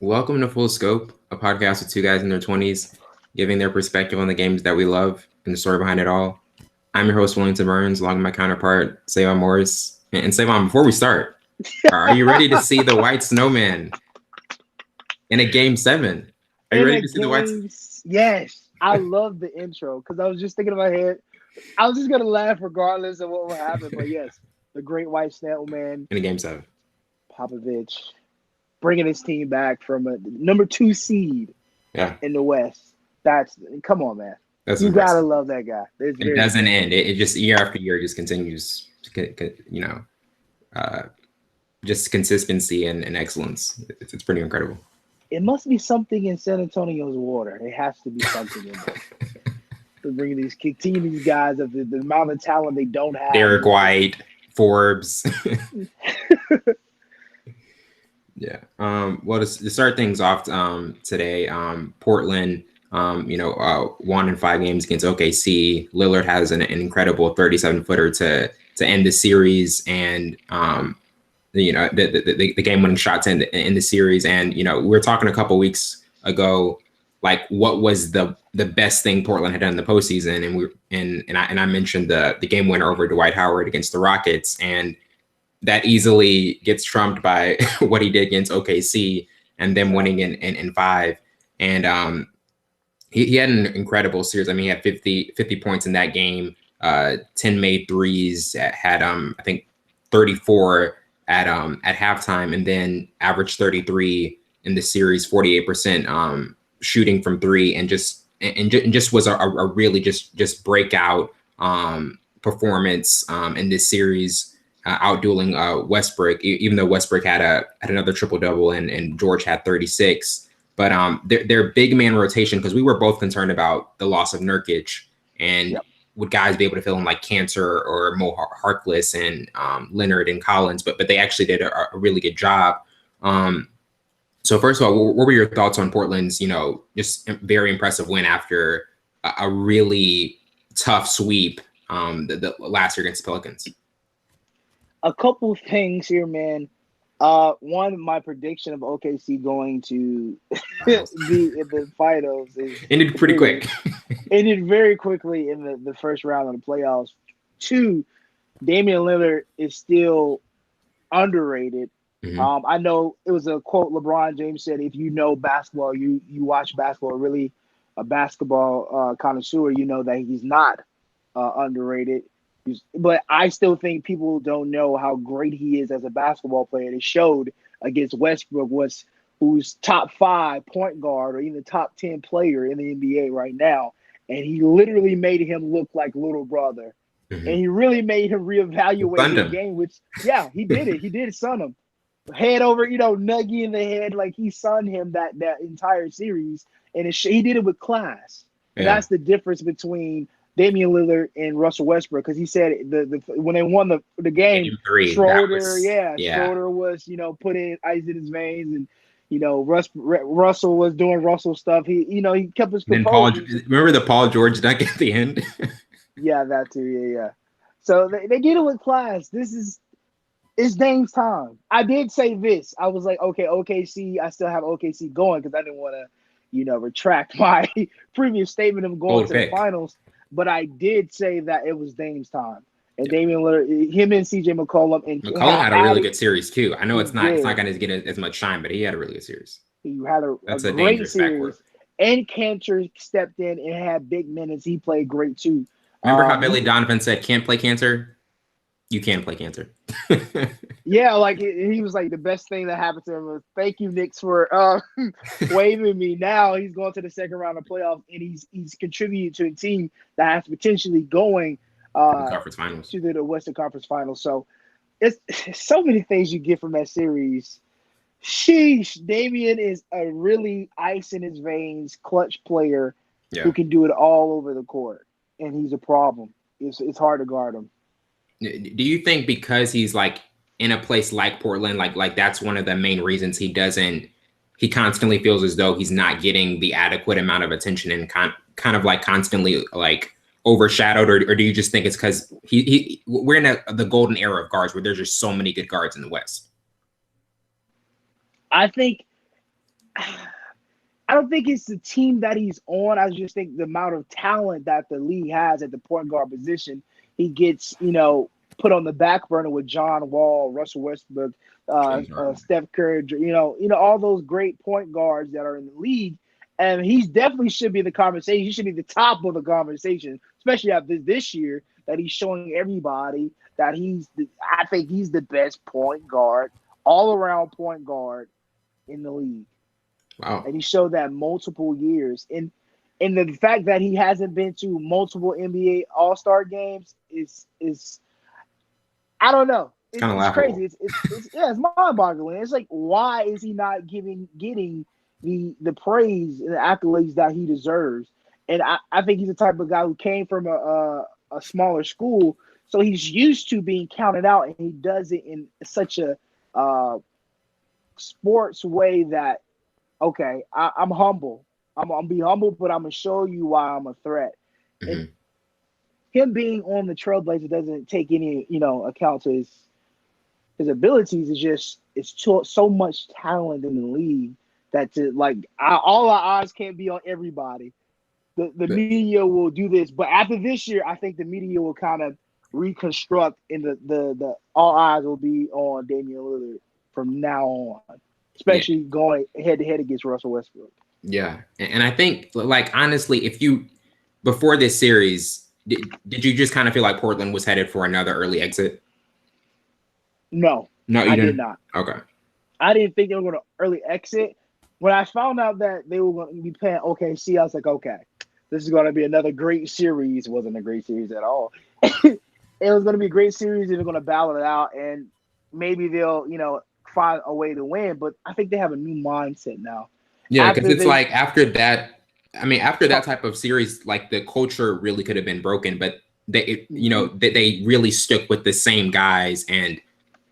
Welcome to Full Scope, a podcast with two guys in their 20s, giving their perspective on the games that we love and the story behind it all. I'm your host, Wellington Burns, along with my counterpart, Savon Morris. And Savon, before we start, are you ready to see the White Snowman in a Game 7? Are you ready to see the White? Yes, I love the intro because I was just thinking in my head. I was just gonna laugh regardless of what will happen. But yes, the Great White Snowman, In a Game 7. Popovich, bringing his team back from a number 2 seed in the West. Come on, man. That's you impressive. gotta love that guy. It doesn't end. It just year after year just continues. Just consistency and excellence. It's pretty incredible. It must be something in San Antonio's water. It has to be something in there. To bring these guys of the amount of talent they don't have. Derek White, Forbes. Yeah. Well, to start things off today, Portland, won in 5 games against OKC. Lillard has an incredible 37-footer to end the series, and the game-winning shot to end the series. And we were talking a couple weeks ago, like what was the best thing Portland had done in the postseason, and I mentioned the game winner over Dwight Howard against the Rockets, and that easily gets trumped by what he did against OKC and them winning in 5. And he had an incredible series. I mean, he had 50 points in that game, 10 made threes, had I think 34 at halftime, and then averaged 33 in the series, 48% shooting from 3, and just was a really just breakout performance in this series. Outdueling Westbrook, even though Westbrook had another triple-double and George had 36. But their big man rotation, because we were both concerned about the loss of Nurkic, and would guys be able to fill in like Cantor or Mo Harkless and Leonard and Collins, but they actually did a really good job. So first of all, what were your thoughts on Portland's, just very impressive win after a really tough sweep the last year against the Pelicans? A couple of things here, man. One, my prediction of OKC going to be in the finals ended pretty quick. Ended very quickly in the first round of the playoffs. 2, Damian Lillard is still underrated. Mm-hmm. I know it was a quote LeBron James said, if you know basketball, you watch basketball, really a basketball connoisseur, you know that he's not underrated. But I still think people don't know how great he is as a basketball player. It showed against Westbrook, who's top 5 point guard or even top 10 player in the NBA right now. And he literally made him look like little brother. Mm-hmm. And he really made him reevaluate the game, which, he did it. He did sun him. Head over, nuggy in the head, like he sunned him that entire series. And he did it with class. Yeah. That's the difference between Damian Lillard and Russell Westbrook, because he said when they won the game, Schroeder was putting ice in his veins, and Russell was doing Russell stuff. He kept his composure. Remember the Paul George dunk at the end? Yeah, that too. Yeah. So they did it with class. It's Dame's time. I did say this. I was like, okay, OKC. I still have OKC going because I didn't want to, retract my previous statement of going to the finals. But I did say that it was Dame's time, and Damian Lillard, him and CJ McCollum, had a really good series too. I know it's not going to get as much shine, but he had a really good series. He had a great series, and Cantor stepped in and had big minutes. He played great too. Remember how Billy Donovan said, "Can't play Cantor? You can play Cantor." Yeah, like he was like the best thing that happened to him was thank you, Knicks, for waving me. Now he's going to the second round of playoffs, and he's contributed to a team that has potentially going conference finals to the Western Conference Finals. So it's so many things you get from that series. Sheesh, Damian is a really ice in his veins, clutch player who can do it all over the court, and he's a problem. It's hard to guard him. Do you think because he's like in a place like Portland, like that's one of the main reasons he constantly feels as though he's not getting the adequate amount of attention and kind of like constantly like overshadowed, or do you just think it's because we're in the golden era of guards where there's just so many good guards in the West? I think I don't think it's the team that he's on. I just think the amount of talent that the league has at the point guard position, he gets, put on the back burner with John Wall, Russell Westbrook, Steph Curry, all those great point guards that are in the league. And he definitely should be the conversation. He should be the top of the conversation, especially after this year that he's showing everybody that I think he's the best point guard, all around point guard in the league. Wow. And he showed that multiple years. And the fact that he hasn't been to multiple NBA All-Star games is I don't know. It's kind of crazy. It's mind-boggling. It's like, why is he not getting the praise and the accolades that he deserves? And I think he's the type of guy who came from a smaller school, so he's used to being counted out, and he does it in such a sports way that, okay, I'm humble. I'm gonna be humble, but I'm gonna show you why I'm a threat. Mm-hmm. And him being on the Trailblazers doesn't take any, account to his abilities. It's so much talent in the league that all our eyes can't be on everybody. The media will do this, but after this year, I think the media will kind of reconstruct, and the all eyes will be on Damian Lillard from now on, especially going head to head against Russell Westbrook. Yeah, and I think, honestly, before this series, did you just kind of feel like Portland was headed for another early exit? No, I did not. Okay. I didn't think they were going to early exit. When I found out that they were going to be playing OKC, I was like, okay, this is going to be another great series. It wasn't a great series at all. It was going to be a great series, and they're going to battle it out, and maybe they'll, find a way to win. But I think they have a new mindset now. Yeah, because it's after that, after that type of series, the culture really could have been broken, but they really stuck with the same guys and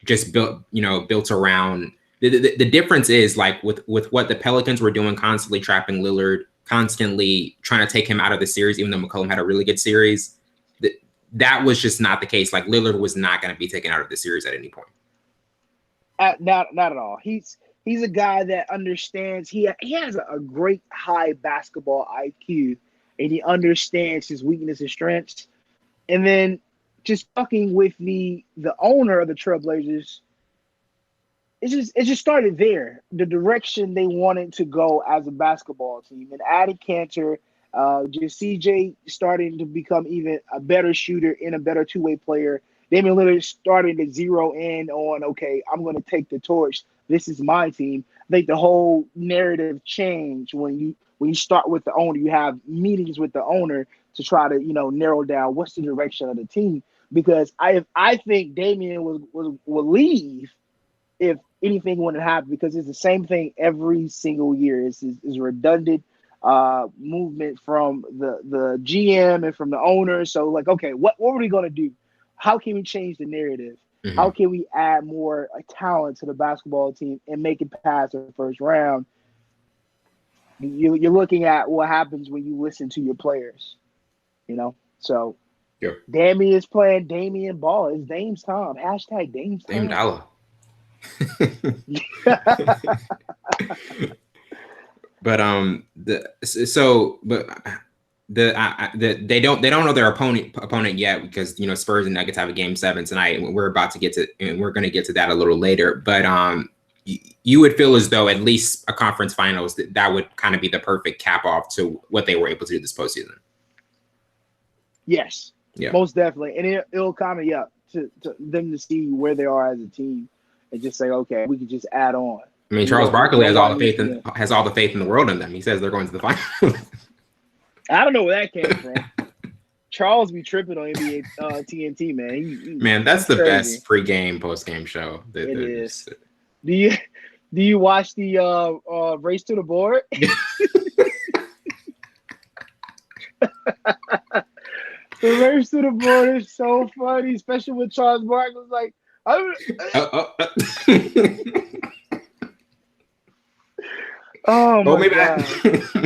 just built around. The difference is with what the Pelicans were doing, constantly trapping Lillard, constantly trying to take him out of the series, even though McCollum had a really good series. That was just not the case. Lillard was not going to be taken out of the series at any point. Not at all. He's a guy that understands. He has a great high basketball IQ, and he understands his weaknesses and strengths. And then just talking with the owner of the Trailblazers, it just started there. The direction they wanted to go as a basketball team, and adding Cantor, just CJ starting to become even a better shooter and a better two-way player. Damian Lillard starting to zero in on, okay, I'm going to take the torch. This is my team. I think the whole narrative changed when you start with the owner. You have meetings with the owner to try to narrow down what's the direction of the team. Because I think Damian will leave if anything wouldn't happen, because it's the same thing every single year. It's redundant movement from the GM and from the owner. So okay, what are we going to do? How can we change the narrative? Mm-hmm. How can we add more talent to the basketball team and make it past the first round? You're looking at what happens when you listen to your players, So yep. Damian is playing Damian ball. It's Dame's time. Hashtag Dame's time. Dame Dollar. They don't know their opponent yet, because Spurs and Nuggets have a game 7 tonight, and we're about to get to, and we're going to get to that a little later. But you would feel as though at least a conference finals that would kind of be the perfect cap off to what they were able to do this postseason. Yes, most definitely, and it'll kind of to them to see where they are as a team, and just say, okay, we can just add on. Charles Barkley has all the faith in the world in them. He says they're going to the finals. I don't know where that came from. Charles be tripping on NBA TNT, man. Man, that's the best pre-game, post-game show. It is. Do you watch the race to the board? The race to the board is so funny, especially when Charles Barkley was like, oh my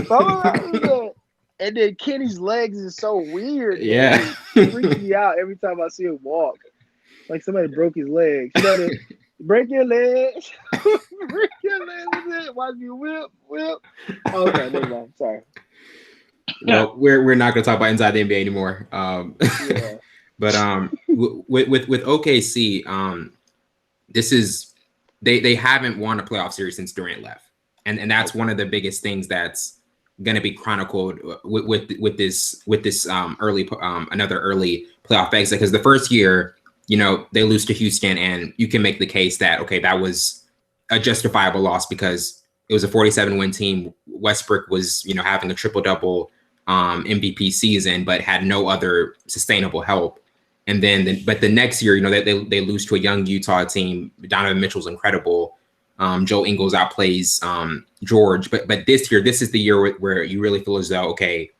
God. And then Kenny's legs is so weird. Yeah. It freaks me out every time I see him walk. Like somebody broke his legs. Break your legs. Watch me whip. Okay, never mind. Sorry. Well, we're not going to talk about inside the NBA anymore. Yeah. But with OKC, this is they haven't won a playoff series since Durant left, and that's one of the biggest things that's going to be chronicled with this early another early playoff exit, because the first year, they lose to Houston, and you can make the case that okay, that was a justifiable loss because it was a 47-win team. Westbrook was having a triple-double MVP season, but had no other sustainable help. And then, but the next year, they lose to a young Utah team. Donovan Mitchell's incredible. Joe Ingles outplays George. But this year, this is the year where you really feel as though, okay,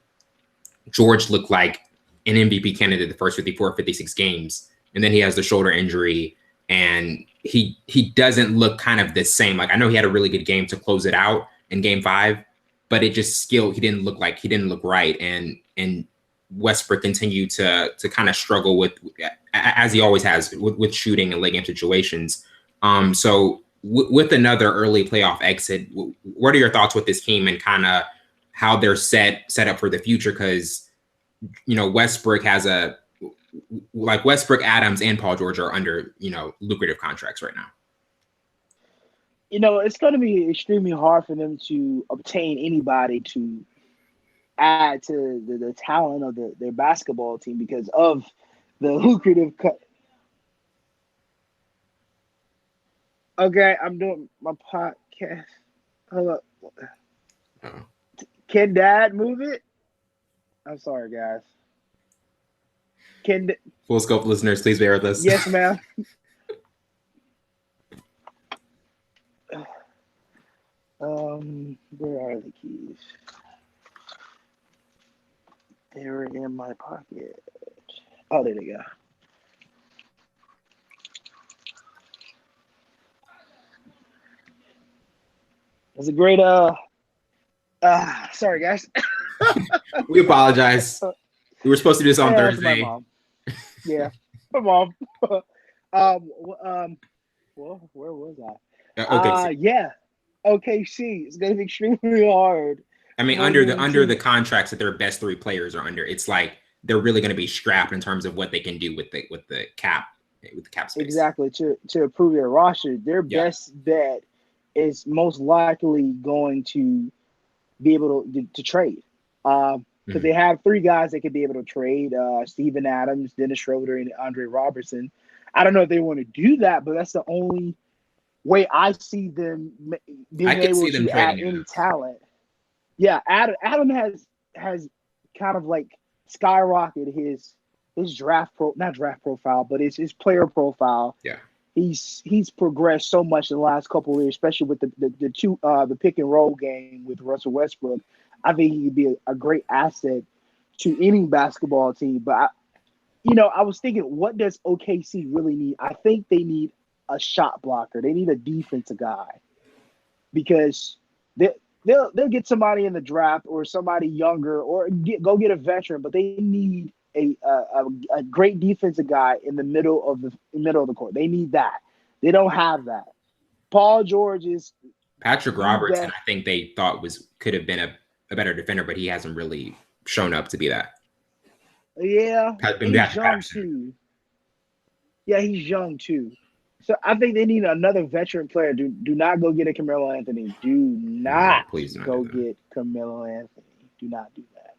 George looked like an MVP candidate the first 54, 56 games. And then he has the shoulder injury, and he doesn't look kind of the same. Like, I know he had a really good game to close it out in game 5, but it just he didn't look right. And Westbrook continued to kind of struggle with, as he always has, with shooting in late game situations. So with another early playoff exit, what are your thoughts with this team and kind of how they're set up for the future? Because Westbrook has Westbrook, Adams, and Paul George are under lucrative contracts right now. It's going to be extremely hard for them to obtain anybody to add to the talent of their basketball team because of the lucrative cut. Okay, I'm doing my podcast. Hold up. Can Dad move it? I'm sorry, guys. Full scope listeners, please bear with us. Yes, ma'am. Where are the keys? They were in my pocket. Oh, there they go. It's a great sorry guys. We apologize. We were supposed to do this on Thursday. My mom. Yeah, my mom. Well, where was I? Okay. Yeah. OKC. It's gonna be extremely hard. I mean, under the contracts that their best 3 players are under, it's like they're really going to be strapped in terms of what they can do with the cap space. Exactly. To improve their roster, their best bet is most likely going to be able to trade. Because they have 3 guys that could be able to trade: Steven Adams, Dennis Schroeder, and Andre Robertson. I don't know if they want to do that, but that's the only way I see them being able to add any talent. Yeah, Adam has kind of like skyrocketed his not draft profile, but his player profile. Yeah, he's progressed so much in the last couple of years, especially with the pick and roll game with Russell Westbrook. I think he could be a great asset to any basketball team. But I was thinking, what does OKC really need? I think they need a shot blocker. They need a defensive guy because They'll get somebody in the draft or somebody younger or go get a veteran, but they need a great defensive guy in the middle of the court. They need that. They don't have that. Paul George is Patrick Robertson. I think they thought could have been a better defender, but he hasn't really shown up to be that. Yeah, he's young too. Yeah, he's young too. So I think they need another veteran player. Do not go get a Carmelo Anthony. Do not get Carmelo Anthony. Do not do that.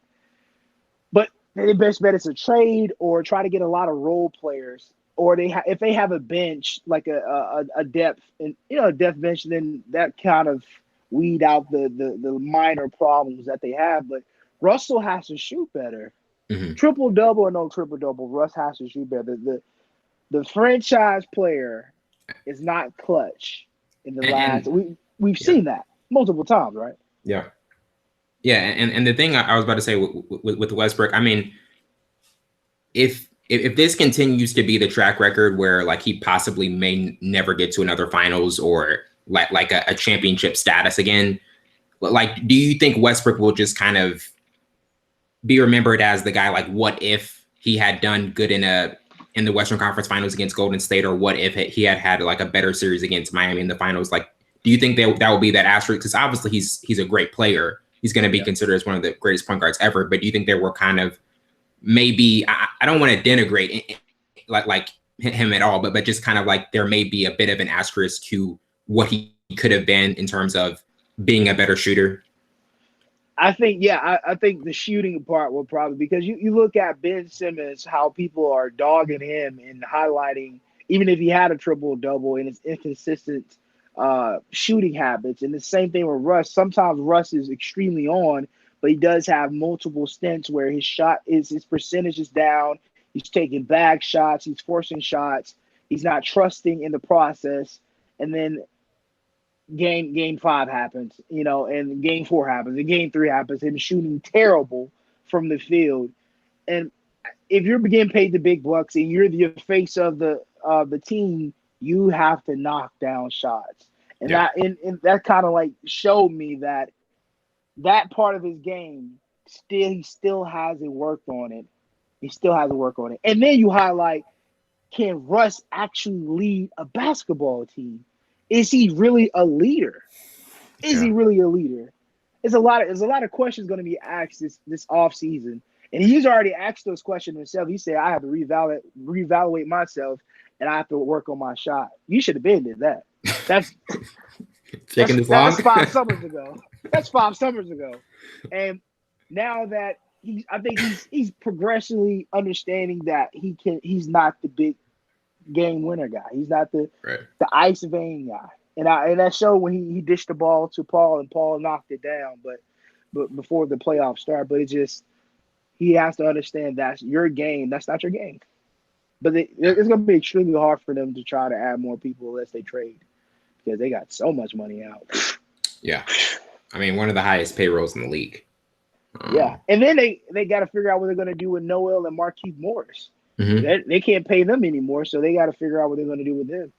But their best bet is to trade or try to get a lot of role players. Or if they have a bench, like a depth and a depth bench, then that kind of weed out the minor problems that they have. But Russell has to shoot better. Mm-hmm. Triple double or no triple double, Russ has to shoot better. The franchise player is not clutch in the last. We've seen that multiple times, right? Yeah, yeah. And the thing I was about to say with Westbrook, I mean, if this continues to be the track record where like he possibly may never get to another finals or like a championship status again, like do you think Westbrook will just kind of be remembered as the guy like what if he had done good in the Western Conference Finals against Golden State, or what if he had like a better series against Miami in the finals? Like, do you think that will be that asterisk? Because obviously he's a great player. He's going to be considered as one of the greatest point guards ever. But do you think there were kind of maybe I don't want to denigrate like him at all, but just kind of like there may be a bit of an asterisk to what he could have been in terms of being a better shooter? I think, I think the shooting part will probably, because you look at Ben Simmons, how people are dogging him and highlighting, even if he had a triple double and his inconsistent shooting habits. And the same thing with Russ. Sometimes Russ is extremely on, but he does have multiple stints where his percentage is down. He's taking bag shots. He's forcing shots. He's not trusting in the process. And then game 5 happens, and game 4 happens, and game 3 happens, him shooting terrible from the field. And if you're getting paid the big bucks and you're the face of the team, you have to knock down shots. And that kind of like showed me that part of his game he still hasn't worked on it. He still has to work on it. And then you highlight, can Russ actually lead a basketball team? Is he really a leader? Is he really a leader? There's a lot of questions going to be asked this offseason. And he's already asked those questions himself. He said, I have to reevaluate myself, and I have to work on my shot. You should have been did that. That's taking this long. That's 5 summers ago. That's 5 summers ago. And now that I think he's progressively understanding that he's not the big game winner guy. He's not the ice vein guy. And that showed when he dished the ball to Paul and Paul knocked it down, but before the playoffs start. But he has to understand that's your game. That's not your game. But it's going to be extremely hard for them to try to add more people unless they trade, because they got so much money out. Yeah. I mean, one of the highest payrolls in the league. Yeah. And then they got to figure out what they're going to do with Noel and Markieff Morris. Mm-hmm. They can't pay them anymore, so they got to figure out what they're going to do with them.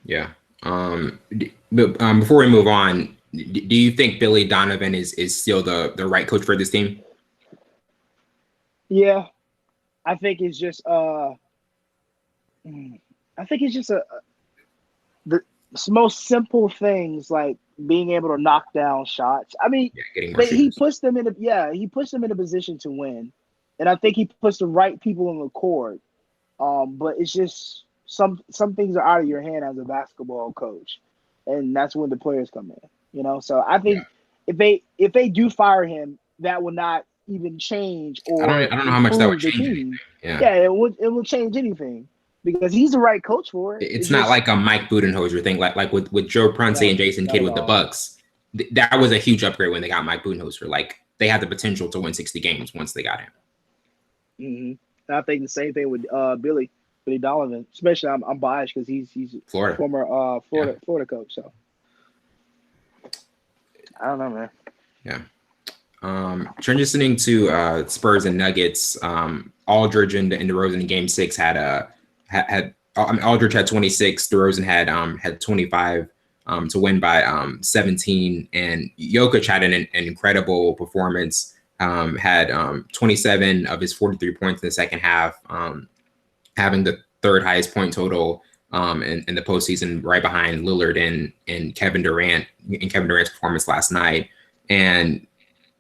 Yeah. But before we move on, do you think Billy Donovan is still the right coach for this team? Yeah, I think it's just the most simple things, like being able to knock down shots. I mean, he puts them in a position to win. And I think he puts the right people on the court. But it's just some things are out of your hand as a basketball coach. And that's when the players come in. So I think if they do fire him, that will not even change, or I don't know how much that would change anything. It will change anything, because he's the right coach for it. It's not just like a Mike Budenholzer thing, like with Joe Prunty and Jason Kidd with the Bucks. That was a huge upgrade when they got Mike Budenholzer. Like, they had the potential to win 60 games once they got him. Mm-hmm. I think the same thing with Billy Donovan. Especially, I'm biased because he's Florida. Former Florida coach. So I don't know, man. Yeah. Transitioning to Spurs and Nuggets. Aldridge and DeRozan in Game 6 Aldridge had 26. DeRozan had 25 to win by 17, and Jokic had an incredible performance. Had 27 of his 43 points in the second half, having the third highest point total in the postseason, right behind Lillard and Kevin Durant in Kevin Durant's performance last night. And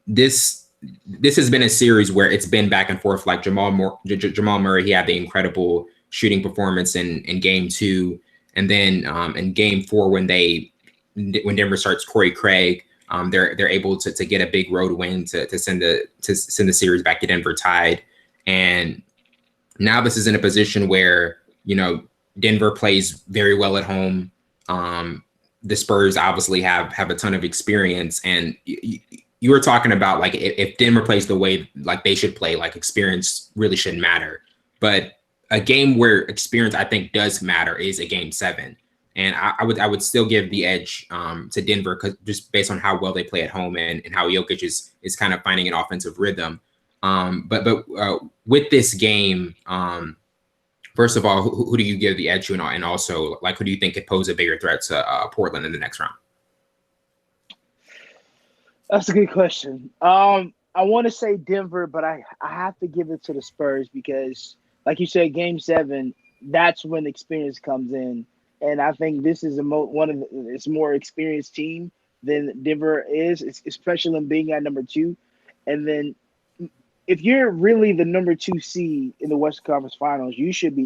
this has been a series where it's been back and forth. Like Jamal Murray, he had the incredible shooting performance in Game 2, and then in Game 4 when Denver starts Corey Craig. They're able to get a big road win to send the series back to Denver tied. And now this is in a position where, Denver plays very well at home. The Spurs obviously have a ton of experience, and you were talking about, like, if Denver plays the way like they should play, like, experience really shouldn't matter. But a game where experience, I think, does matter is a Game 7. And I would still give the edge to Denver, because just based on how well they play at home and how Jokic is kind of finding an offensive rhythm. But with this game, first of all, who do you give the edge to, and also, like, who do you think could pose a bigger threat to Portland in the next round? That's a good question. I want to say Denver, but I have to give it to the Spurs because, like you said, Game 7, that's when experience comes in. and I think this is one of its more experienced team than Denver is, especially them being at number 2. And then if you're really the number 2 seed in the Western Conference Finals, you should be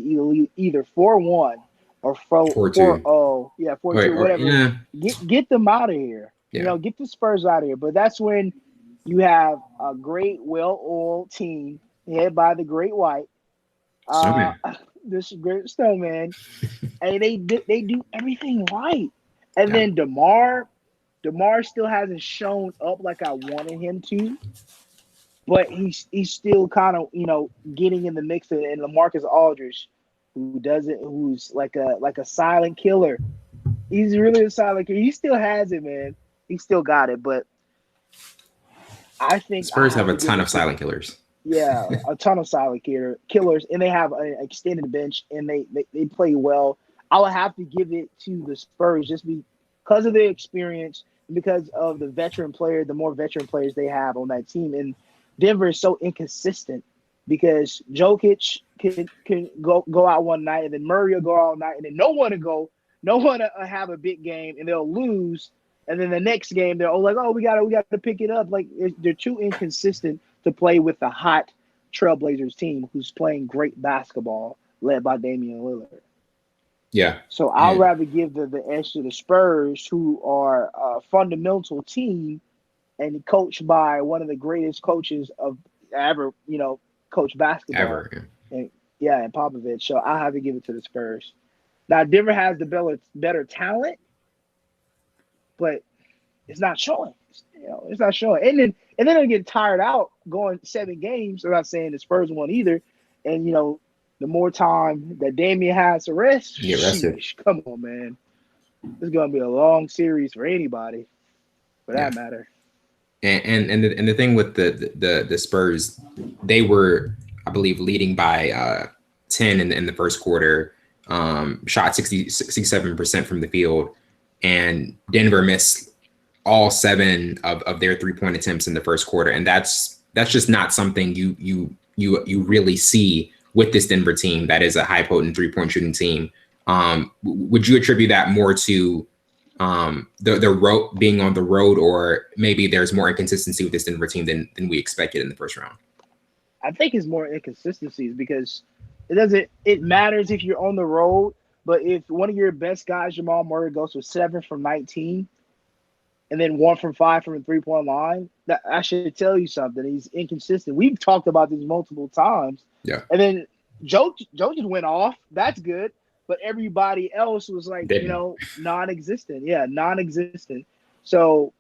either 4-1 or 4-2. 4-0. Yeah, 4-2, whatever. Yeah. Get them out of here. Yeah. Get the Spurs out of here. But that's when you have a great, well-oiled team led by the Great White. This great snowman. And they do everything right. And then DeMar still hasn't shown up like I wanted him to. But he's still kind of, getting in the mix. And LaMarcus Aldridge, who's like a silent killer. He's really a silent killer. He still has it, man. He still got it. But I think Spurs have a ton of silent killers. Yeah, a ton of silent killers, and they have an extended bench, and they play well. I would have to give it to the Spurs just because of their experience, because of the more veteran players they have on that team. And Denver is so inconsistent because Jokic can go out one night, and then Murray will go all night, and then no one will have a big game, and they'll lose. And then the next game, they're all like, "Oh, we got to pick it up." Like they're too inconsistent to play with the hot Trailblazers team who's playing great basketball, led by Damian Lillard. Yeah. So I'd rather give the edge to the Spurs, who are a fundamental team and coached by one of the greatest coaches of ever, coach basketball. Ever. Yeah. And Popovich. So I have to give it to the Spurs. Now Denver has the better talent, but it's not showing. It's not showing. And then they'll get tired out going 7 games. I'm not saying the Spurs won either. And the more time that Damian has to rest, come on, man. It's gonna be a long series for anybody, for that matter. And the thing with the Spurs, they were, I believe, leading by 10 in the first quarter. Shot 67% from the field, and Denver missed all 7 of their 3-point attempts in the first quarter, and that's just not something you really see with this Denver team that is a high potent 3-point shooting team. Would you attribute that more to the road being on the road, or maybe there's more inconsistency with this Denver team than we expected in the first round? I think it's more inconsistencies because it matters if you're on the road, but if one of your best guys, Jamal Murray, goes for 7 from 19 and then 1 from 5 from the 3-point line, that I should tell you something. He's inconsistent. We've talked about this multiple times. Yeah. And then Joe just went off. That's good. But everybody else was like, non-existent. Yeah, non-existent. So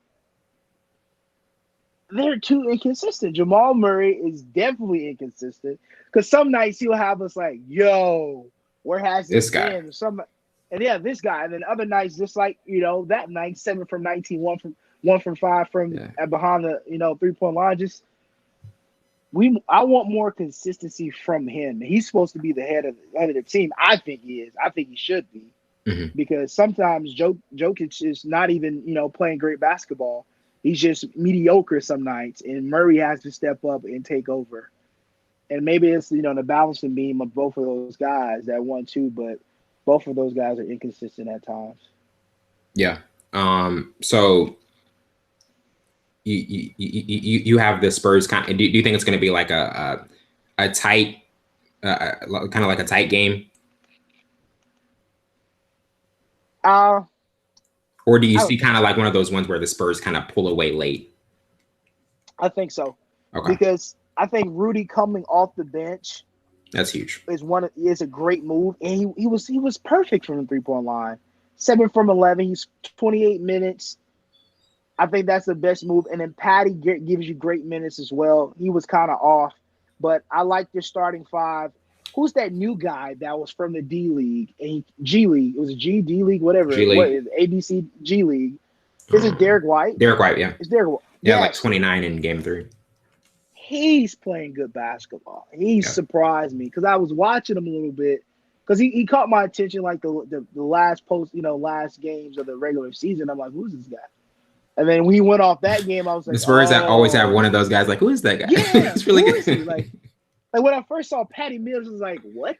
they're too inconsistent. Jamal Murray is definitely inconsistent because some nights he'll have us like, yo, where has this guy been? This guy. And then other nights, just like, that night, 7 from 19, 1 from 5 from behind the, 3-point line. I want more consistency from him. He's supposed to be the head of the team. I think he is. I think he should be. Mm-hmm. Because sometimes Jokic is not even, playing great basketball. He's just mediocre some nights, and Murray has to step up and take over. And maybe it's, the balancing beam of both of those guys, that 1-2, but both of those guys are inconsistent at times. Yeah. So you have the Spurs kind of, do you think it's going to be like a tight, kind of like a tight game? Or do you see kind of like one of those ones where the Spurs kind of pull away late? I think so. Okay. Because I think Rudy coming off the bench, that's huge, is a great move, and he was perfect from the 3-point line. 7 from 11. He's 28 minutes. I think that's the best move. And then Patty gives you great minutes as well. He was kind of off, but I like your starting 5. Who's that new guy that was from the D League and G League? It was D League, whatever. What is ABC G League? Is it Derek White? Derek White, yeah. It's Derek White. Yeah, like 29 in game 3. He's playing good basketball. He surprised me because I was watching him a little bit because he caught my attention like the last last games of the regular season. I'm like, who's this guy? And then when he went off that game, I was like, the Spurs always have one of those guys like, who is that guy? Yeah, it's really good. Like when I first saw Patty Mills, I was like, what?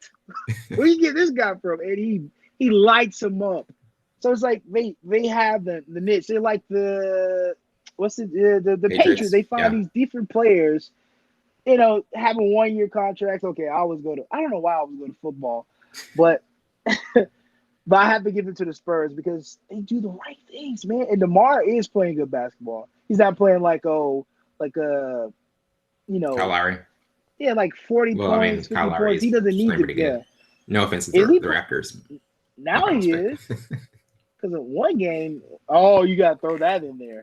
Where you get this guy from? And He lights them up. So it's like they have the Knicks. They're like the Patriots. They find these different players, having 1-year contracts. Okay, I don't know why I always go to football, but but I have to give it to the Spurs because they do the right things, man. And DeMar is playing good basketball. He's not playing like Kyle Lowry. Yeah, like 40 points, 50 points. He doesn't need to. Yeah. No offense to the Raptors. Now he is. Because in one game, you got to throw that in there.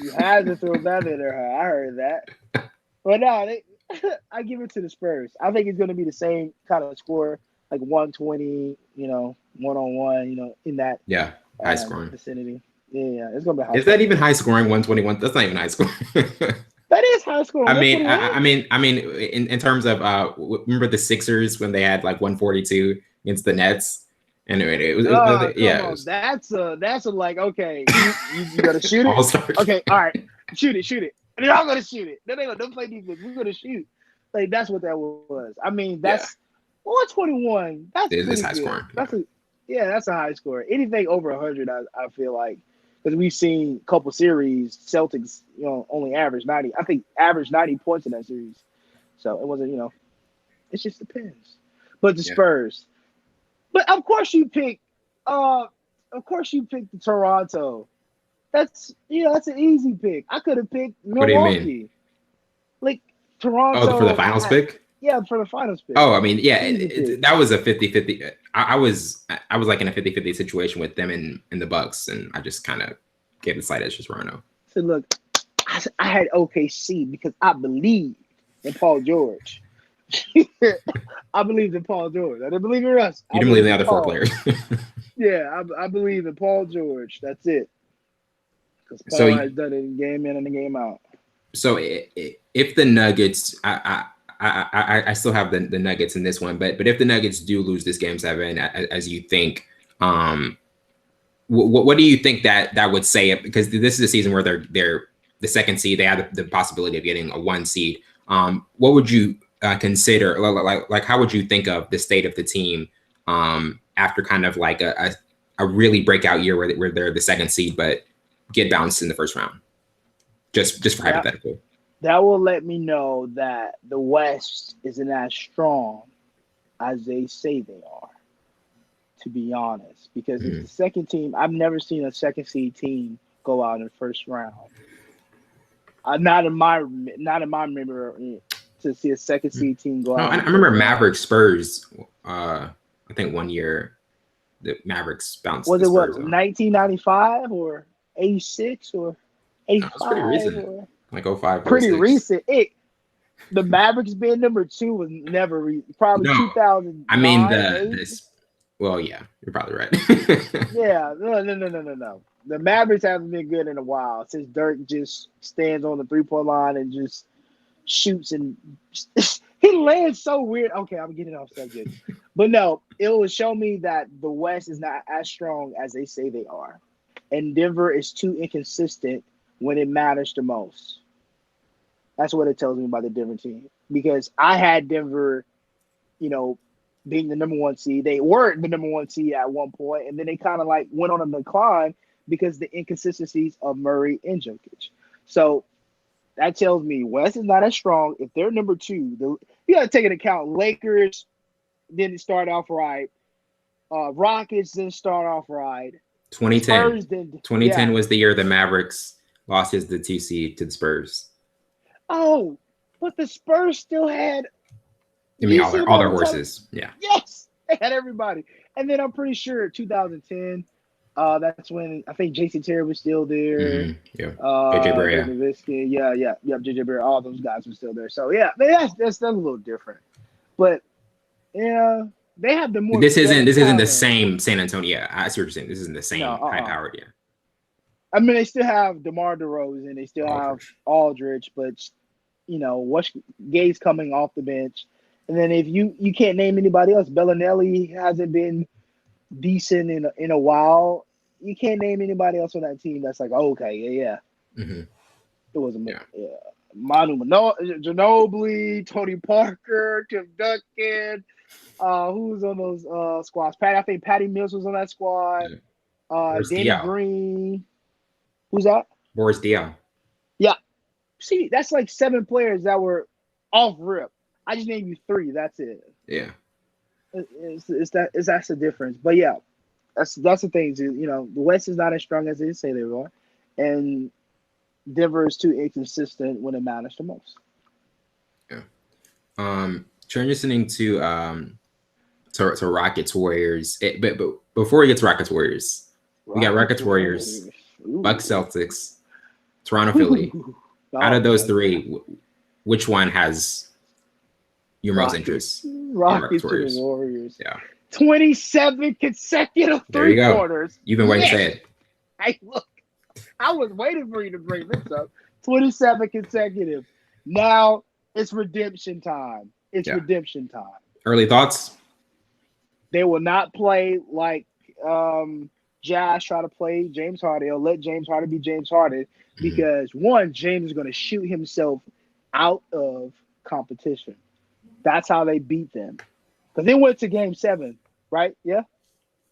You had to throw that in there. I heard that. But no, I give it to the Spurs. I think it's going to be the same kind of score, like 120, one-on-one, in that high scoring vicinity. Yeah, it's going to be high. Is that even high scoring, 121? That's not even high scoring. That is high scoring. I mean, in terms of remember the Sixers when they had like 142 against the Nets? And it was that's like, okay, you gotta shoot it. Okay, all right, shoot it. And then I'm gonna shoot it. Then don't play defense. We're gonna shoot. Like that's what that was. I mean, that's 121. That's high scoring. That's a high score. Anything over 100, I feel like, because we've seen a couple series, Celtics, only average 90. I think average 90 points in that series. So it wasn't, it just depends. But the Spurs. But of course you pick the Toronto. That's that's an easy pick. I could have picked Milwaukee. What do you mean? Like Toronto. Oh, for the finals pick? Yeah, for the finals pick. Oh, I mean, that was a 50-50. I was like in a 50-50 situation with them and the Bucks, and I just kind of gave the slight edge to Toronto. So look, I had OKC because I believe in Paul George. I believed in Paul George. I didn't believe in Russ. You didn't believe in the other four players. Yeah, I believe in Paul George. That's it. Because Paul has done it game in and game out. So if the Nuggets, I still have the Nuggets in this one, but if the Nuggets do lose this game 7, as you think, what do you think that would say? Because this is a season where they're the second seed. They have the possibility of getting a 1 seed. What would you consider, like how would you think of the state of the team after kind of like a really breakout year where they're the second seed but get bounced in the first round? Just for hypothetical. That will let me know that the West isn't as strong as they say they are, to be honest. Because it's the second team. I've never seen a second seed team go out in the first round. Not in my memory to see a second seed team go out. I remember Mavericks Spurs. I think 1 year the Mavericks bounced. Was it 1995 or 86 or 85? That's pretty recent. Like 05. Pretty 06. Recent. The Mavericks being number 2 was never probably 2000. I mean well, yeah, you're probably right. Yeah, no. The Mavericks haven't been good in a while since Dirk just stands on the 3-point line and just shoots and he lands so weird. Okay, I'm getting off subject. But no, it will show me that the West is not as strong as they say they are. And Denver is too inconsistent when it matters the most. That's what it tells me about the Denver team. Because I had Denver, being the number 1 seed. They were the number 1 seed at one point, and then they kind of like went on a decline because the inconsistencies of Murray and Jokic. So that tells me West is not as strong. If they're number 2, you got to take into account Lakers didn't start off right. Rockets didn't start off right. 2010 was the year the Mavericks lost the 2 seed to the Spurs. Oh, but the Spurs still had all their horses. Yeah. Yes, they had everybody. And then I'm pretty sure 2010, that's when I think Jason Terry was still there. Mm-hmm. Yeah. JJ Barrett. Yeah. JJ Barrett. All those guys were still there. So yeah, that's a little different. But yeah, they have the more. This isn't the same San Antonio. I see what you're saying. This isn't the same high-powered. Yeah. I mean, they still have DeMar DeRozan. They still have Aldridge, but Gay's coming off the bench. And then if you can't name anybody else, Bellinelli hasn't been decent in a while. You can't name anybody else on that team that's like, yeah. Mm-hmm. It wasn't Manu Ginobili, Tony Parker, Tim Duncan, Who was on those squads? I think Patty Mills was on that squad. Yeah. Danny Green. Who's that? Boris Diaw. Yeah. See, that's like 7 players that were off rip. I just named you 3. That's it. Yeah. That's the difference. But yeah, that's the thing. You know, the West is not as strong as they say they are, and Denver is too inconsistent when it matters the most. Yeah. Transitioning to Rockets Warriors. But before we get to Rockets Warriors, we got Rockets Warriors, Bucks-Celtics, Toronto Philly. Out of those 3, which one has your most interest? Rockets Warriors. Yeah. 27 consecutive three-pointers. You've been waiting to say it. Hey, look, I was waiting for you to bring this up. 27 consecutive. Now it's redemption time. Redemption time. Early thoughts? They will not play like Josh try to play James Harden. They'll let James Harden be James Harden because, one, James is going to shoot himself out of competition. That's how they beat them. Because they went to Game 7, right? Yeah?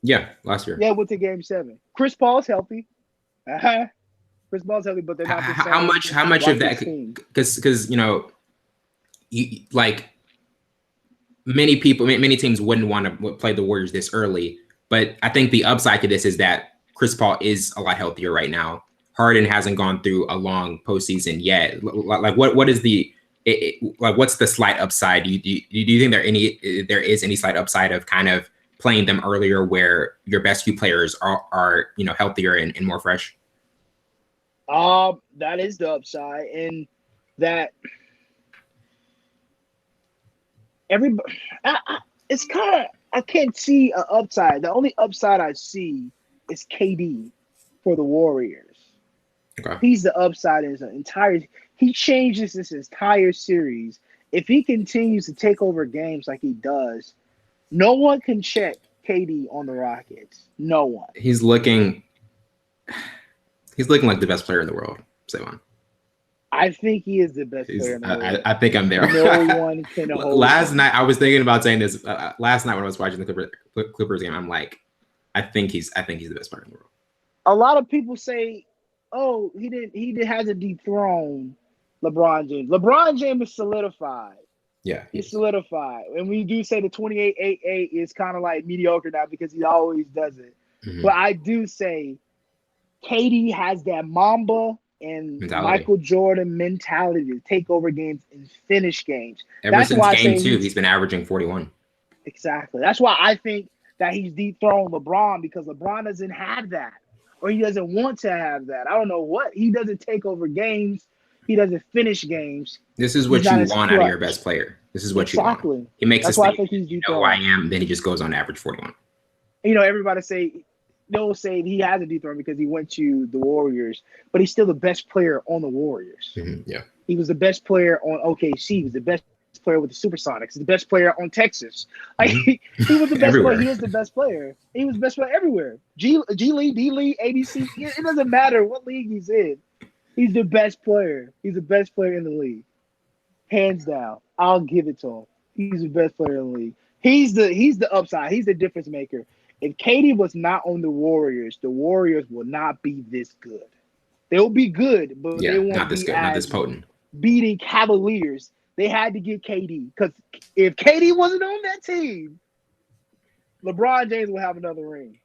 Yeah, last year. Yeah, went to Game 7. Chris Paul's healthy. Chris Paul's healthy, but they're not the same. How much of that? Because like many teams wouldn't want to play the Warriors this early, but I think the upside to this is that Chris Paul is a lot healthier right now. Harden hasn't gone through a long postseason yet. Like what is what's the slight upside? Do you think there is any slight upside of kind of playing them earlier where your best few players are healthier and more fresh? That is the upside, and that everybody, it's kind of, I can't see an upside. The only upside I see is KD for the Warriors. Okay. He's the upside in his entire. He changes this entire series. If he continues to take over games like he does, no one can check KD on the Rockets. No one. He's looking like the best player in the world, Savon. I think he is the best player in the world. I think I'm there. No one can hold Last night, I was thinking about saying this. Last night when I was watching the Clippers game, I'm like, I think he's the best player in the world. A lot of people say, "Oh, he hasn't dethroned LeBron James." LeBron James is solidified. Yeah, he's solidified. And we do say the 28-8-8 is kind of like mediocre now because he always does it. Mm-hmm. But I do say KD has that Mamba and Michael Jordan mentality to take over games and finish games. That's since why game 2, he's been averaging 41. Exactly. That's why I think that he's dethroned LeBron, because LeBron doesn't have that, or he doesn't want to have that. I don't know what. He doesn't take over games. He doesn't finish games. This is what you want out of your best player. This is what you want. He makes a statement. You know who I am. Then he just goes on to average 41. Everybody they'll say he has a dethroned because he went to the Warriors, but he's still the best player on the Warriors. Mm-hmm. Yeah, he was the best player on OKC. He was the best player with the Supersonics. He's the best player on Texas. Like he was the best player. He is the best player. He was the best player everywhere. G League, D League, ABC. It doesn't matter what league he's in. He's the best player. He's the best player in the league, hands down. I'll give it to him. He's the best player in the league. He's the upside. He's the difference maker. If KD was not on the Warriors will not be this good. They'll be good, but they won't not this good, not this potent. Beating Cavaliers, they had to get KD, because if KD wasn't on that team, LeBron James will have another ring.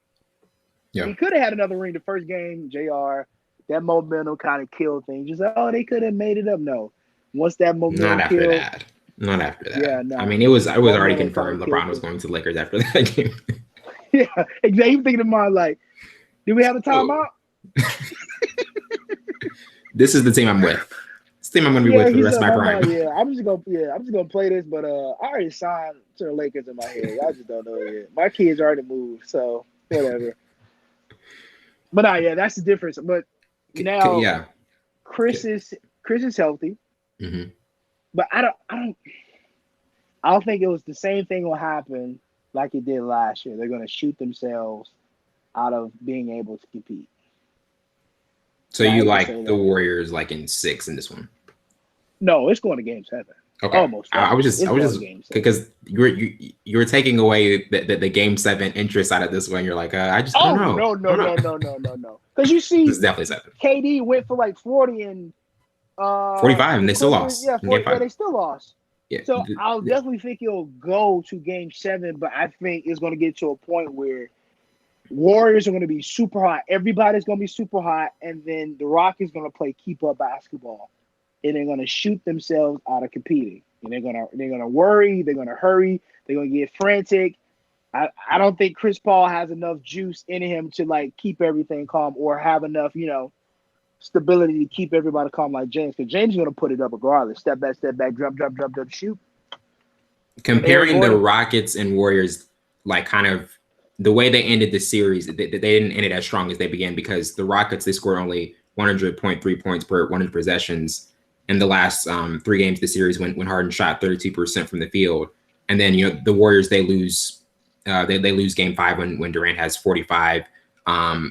Yeah, he could have had another ring the first game. JR, that momentum kind of killed things. Just like, they could have made it up. No, once that momentum Not after that. Yeah, no. I mean, it was already confirmed LeBron was going to the Lakers after that game. Yeah, exactly. You thinking in mind like, do we have a timeout? This is the team I'm with. This team I'm going to be with for the rest of my prime. I'm just gonna play this, but I already signed to the Lakers in my head. I just don't know it yet. My kids already moved, so whatever. But that's the difference. But now, Chris is healthy, but I don't think it was the same thing will happen like it did last year. They're going to shoot themselves out of being able to compete. So you like the Warriors like in 6 in this one? No, it's going to Game 7. Okay. Almost I was definitely. just It's going game 7. because you were taking away the game 7 interest out of this one. You're like, I don't Oh know. no, I no, don't no, know. no, no, no, no. Because you This see, is definitely 7. KD went for like 40 and 45 and the they still Clippers, lost yeah, in game 40, yeah, 5. they still lost. Yeah. So I'll definitely think it'll go to game 7, but I think it's going to get to a point where Warriors are going to be super hot. Everybody's going to be super hot, and then the Rockets going to play keep up basketball, and they're going to shoot themselves out of competing. And they're gonna worry. They're going to hurry. They're going to get frantic. I don't think Chris Paul has enough juice in him to like keep everything calm or have enough, stability to keep everybody calm like James. Because James is going to put it up regardless. Step back, jump, shoot. Comparing the Rockets and Warriors, like kind of the way they ended the series, they didn't end it as strong as they began because the Rockets, they scored only 100.3 points per 100 possessions in the last 3 games of the series when Harden shot 32% from the field. And then, the Warriors, they lose they lose game 5 when Durant has 45. The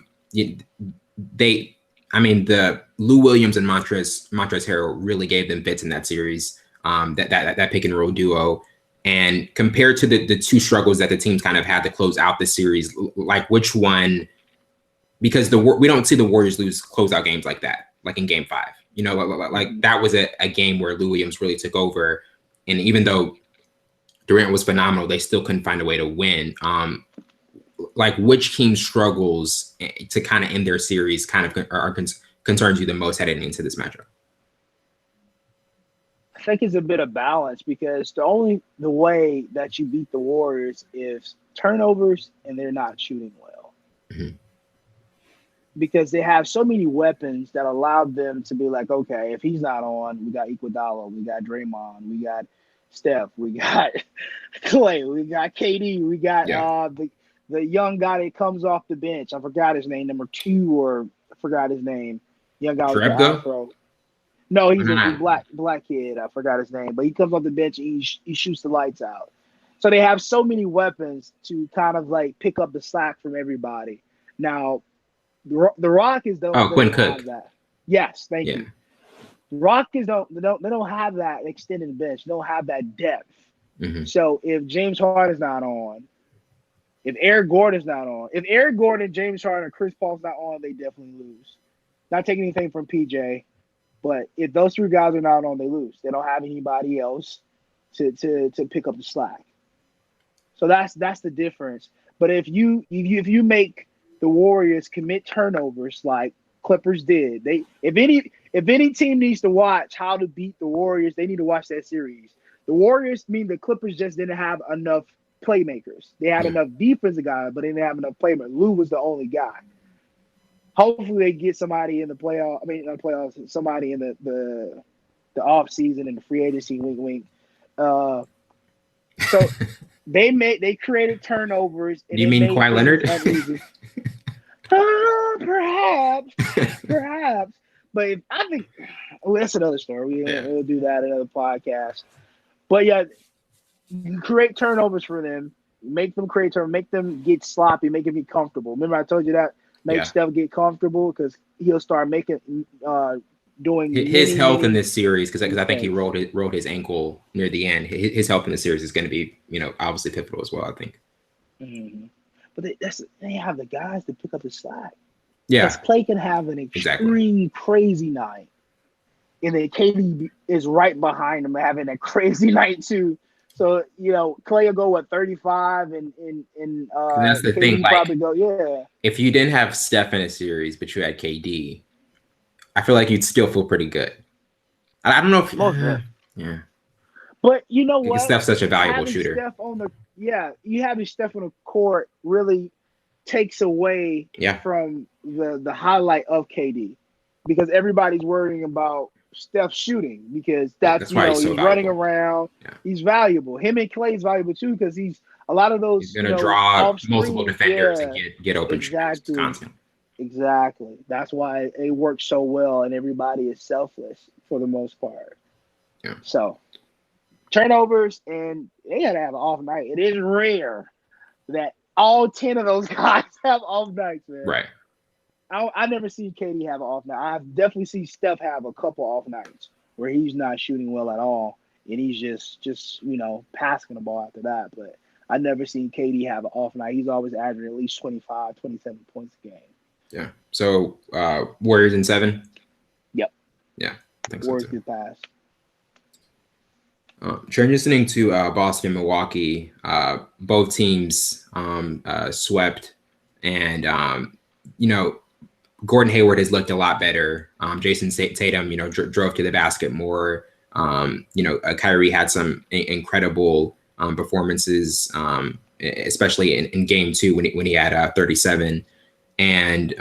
Lou Williams and Montrezl Harrell really gave them fits in that series. That pick and roll duo. And compared to the 2 struggles that the teams kind of had to close out the series, like which one? Because we don't see the Warriors lose closeout games like that, like in game 5. Like that was a game where Lou Williams really took over. And even though Durant was phenomenal, they still couldn't find a way to win. Like which team struggles to kind of end their series kind of concerns you the most heading into this matchup? I think it's a bit of balance because the way that you beat the Warriors is turnovers and they're not shooting well. Mm-hmm. Because they have so many weapons that allowed them to be like, okay, if he's not on, we got Iguodala, we got Draymond, we got Steph, we got Clay, we got KD, we got the young guy that comes off the bench. I forgot his name, number 2, or I forgot his name. Young guy with the afro. No, he's a black kid. I forgot his name, but he comes off the bench and he shoots the lights out. So they have so many weapons to kind of like pick up the slack from everybody. Now, the Rockets don't have that. Yes, thank you. The Rockets don't have that extended bench. They don't have that depth. Mm-hmm. So if James Harden's not on, if Eric Gordon's not on, if Eric Gordon, James Harden, and Chris Paul's not on, they definitely lose. Not taking anything from PJ. But if those 3 guys are not on, they lose. They don't have anybody else to pick up the slack. So that's the difference. But if you make the Warriors commit turnovers like Clippers did, if any team needs to watch how to beat the Warriors, they need to watch that series. The Warriors the Clippers just didn't have enough playmakers. They had enough defensive guys, but they didn't have enough playmakers. Lou was the only guy. Hopefully they get somebody in the playoff. I mean, not playoffs. Somebody in the off season and the free agency. Wink, wink. So they created turnovers. And you mean Kawhi Leonard? Perhaps. But I think that's another story. We'll do that in another podcast. But yeah, you create turnovers for them. Make them create turnovers. Make them get sloppy. Make them get comfortable. Remember, I told you that. Make Steph get comfortable because he'll start doing his health in this series because I think he rolled his ankle near the end. His health in the series is going to be obviously pivotal as well. I think. Mm-hmm. But they have the guys to pick up the slack. Yeah, because Clay can have an extreme crazy night, and then KD is right behind him having a crazy night too. So Clay will go 35 and that's the KD thing. probably go If you didn't have Steph in a series, but you had KD, I feel like you'd still feel pretty good. I don't know if yeah. But you know what? Steph's such a valuable having shooter. You having Steph on the court really takes away from the highlight of KD because everybody's worrying about Steph shooting because that's why he's running around. Yeah. He's valuable. Him and Clay's valuable too because he's a lot of those. He's going to draw multiple defenders and get open shooters constantly. Exactly. That's why it works so well and everybody is selfless for the most part. Yeah. So turnovers and they gotta have an off night. It is rare that all 10 of those guys have off nights, man. Right. I never see KD have an off night. I've definitely seen Steph have a couple off nights where he's not shooting well at all. and he's just passing the ball after that. But I never seen KD have an off night. He's always averaging at least 25, 27 points a game. Yeah. So Warriors in 7. Yep. Yeah, I think Warriors so too. good pass. Transitioning to Boston, Milwaukee, both teams swept, and Gordon Hayward has looked a lot better. Jason Tatum, drove to the basket more. Kyrie had some incredible performances, especially in Game 2 when he had 37, and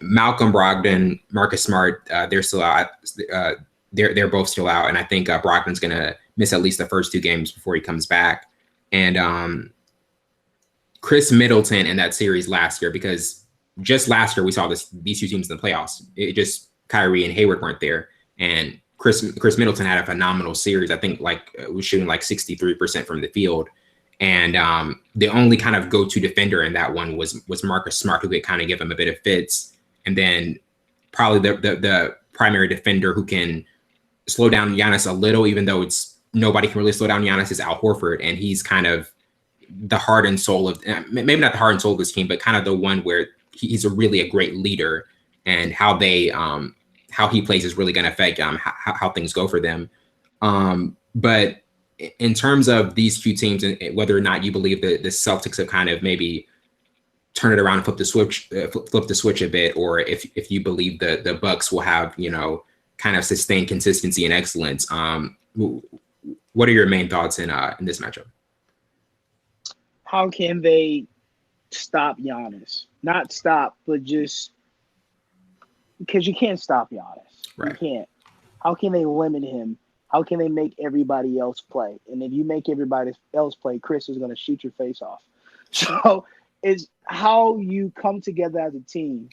Malcolm Brogdon, Marcus Smart, they're still out. They're both still out, and I think Brogdon's going to miss at least the first 2 games before he comes back. And Chris Middleton in that series last year, because just last year we saw these 2 teams in the playoffs. It just Kyrie and Hayward weren't there, and Chris Middleton had a phenomenal series. I think was shooting 63% from the field, and the only kind of go-to defender in that one was Marcus Smart, who could kind of give him a bit of fits, and then probably the primary defender who can slow down Giannis a little, even though nobody can really slow down Giannis, is Al Horford, and he's kind of the heart and soul of, maybe not the heart and soul of this team, but kind of the one where he's really a great leader, and how he plays is really going to affect how things go for them. But in terms of these 2 teams, and whether or not you believe that the Celtics have kind of maybe turn it around and flip the switch a bit, or if you believe the Bucks will have kind of sustained consistency and excellence. What are your main thoughts in this matchup? How can they stop Giannis? Not stop, but just because you can't stop Giannis. Right. You can't. How can they limit him? How can they make everybody else play? And if you make everybody else play, Chris is going to shoot your face off. So it's how you come together as a team.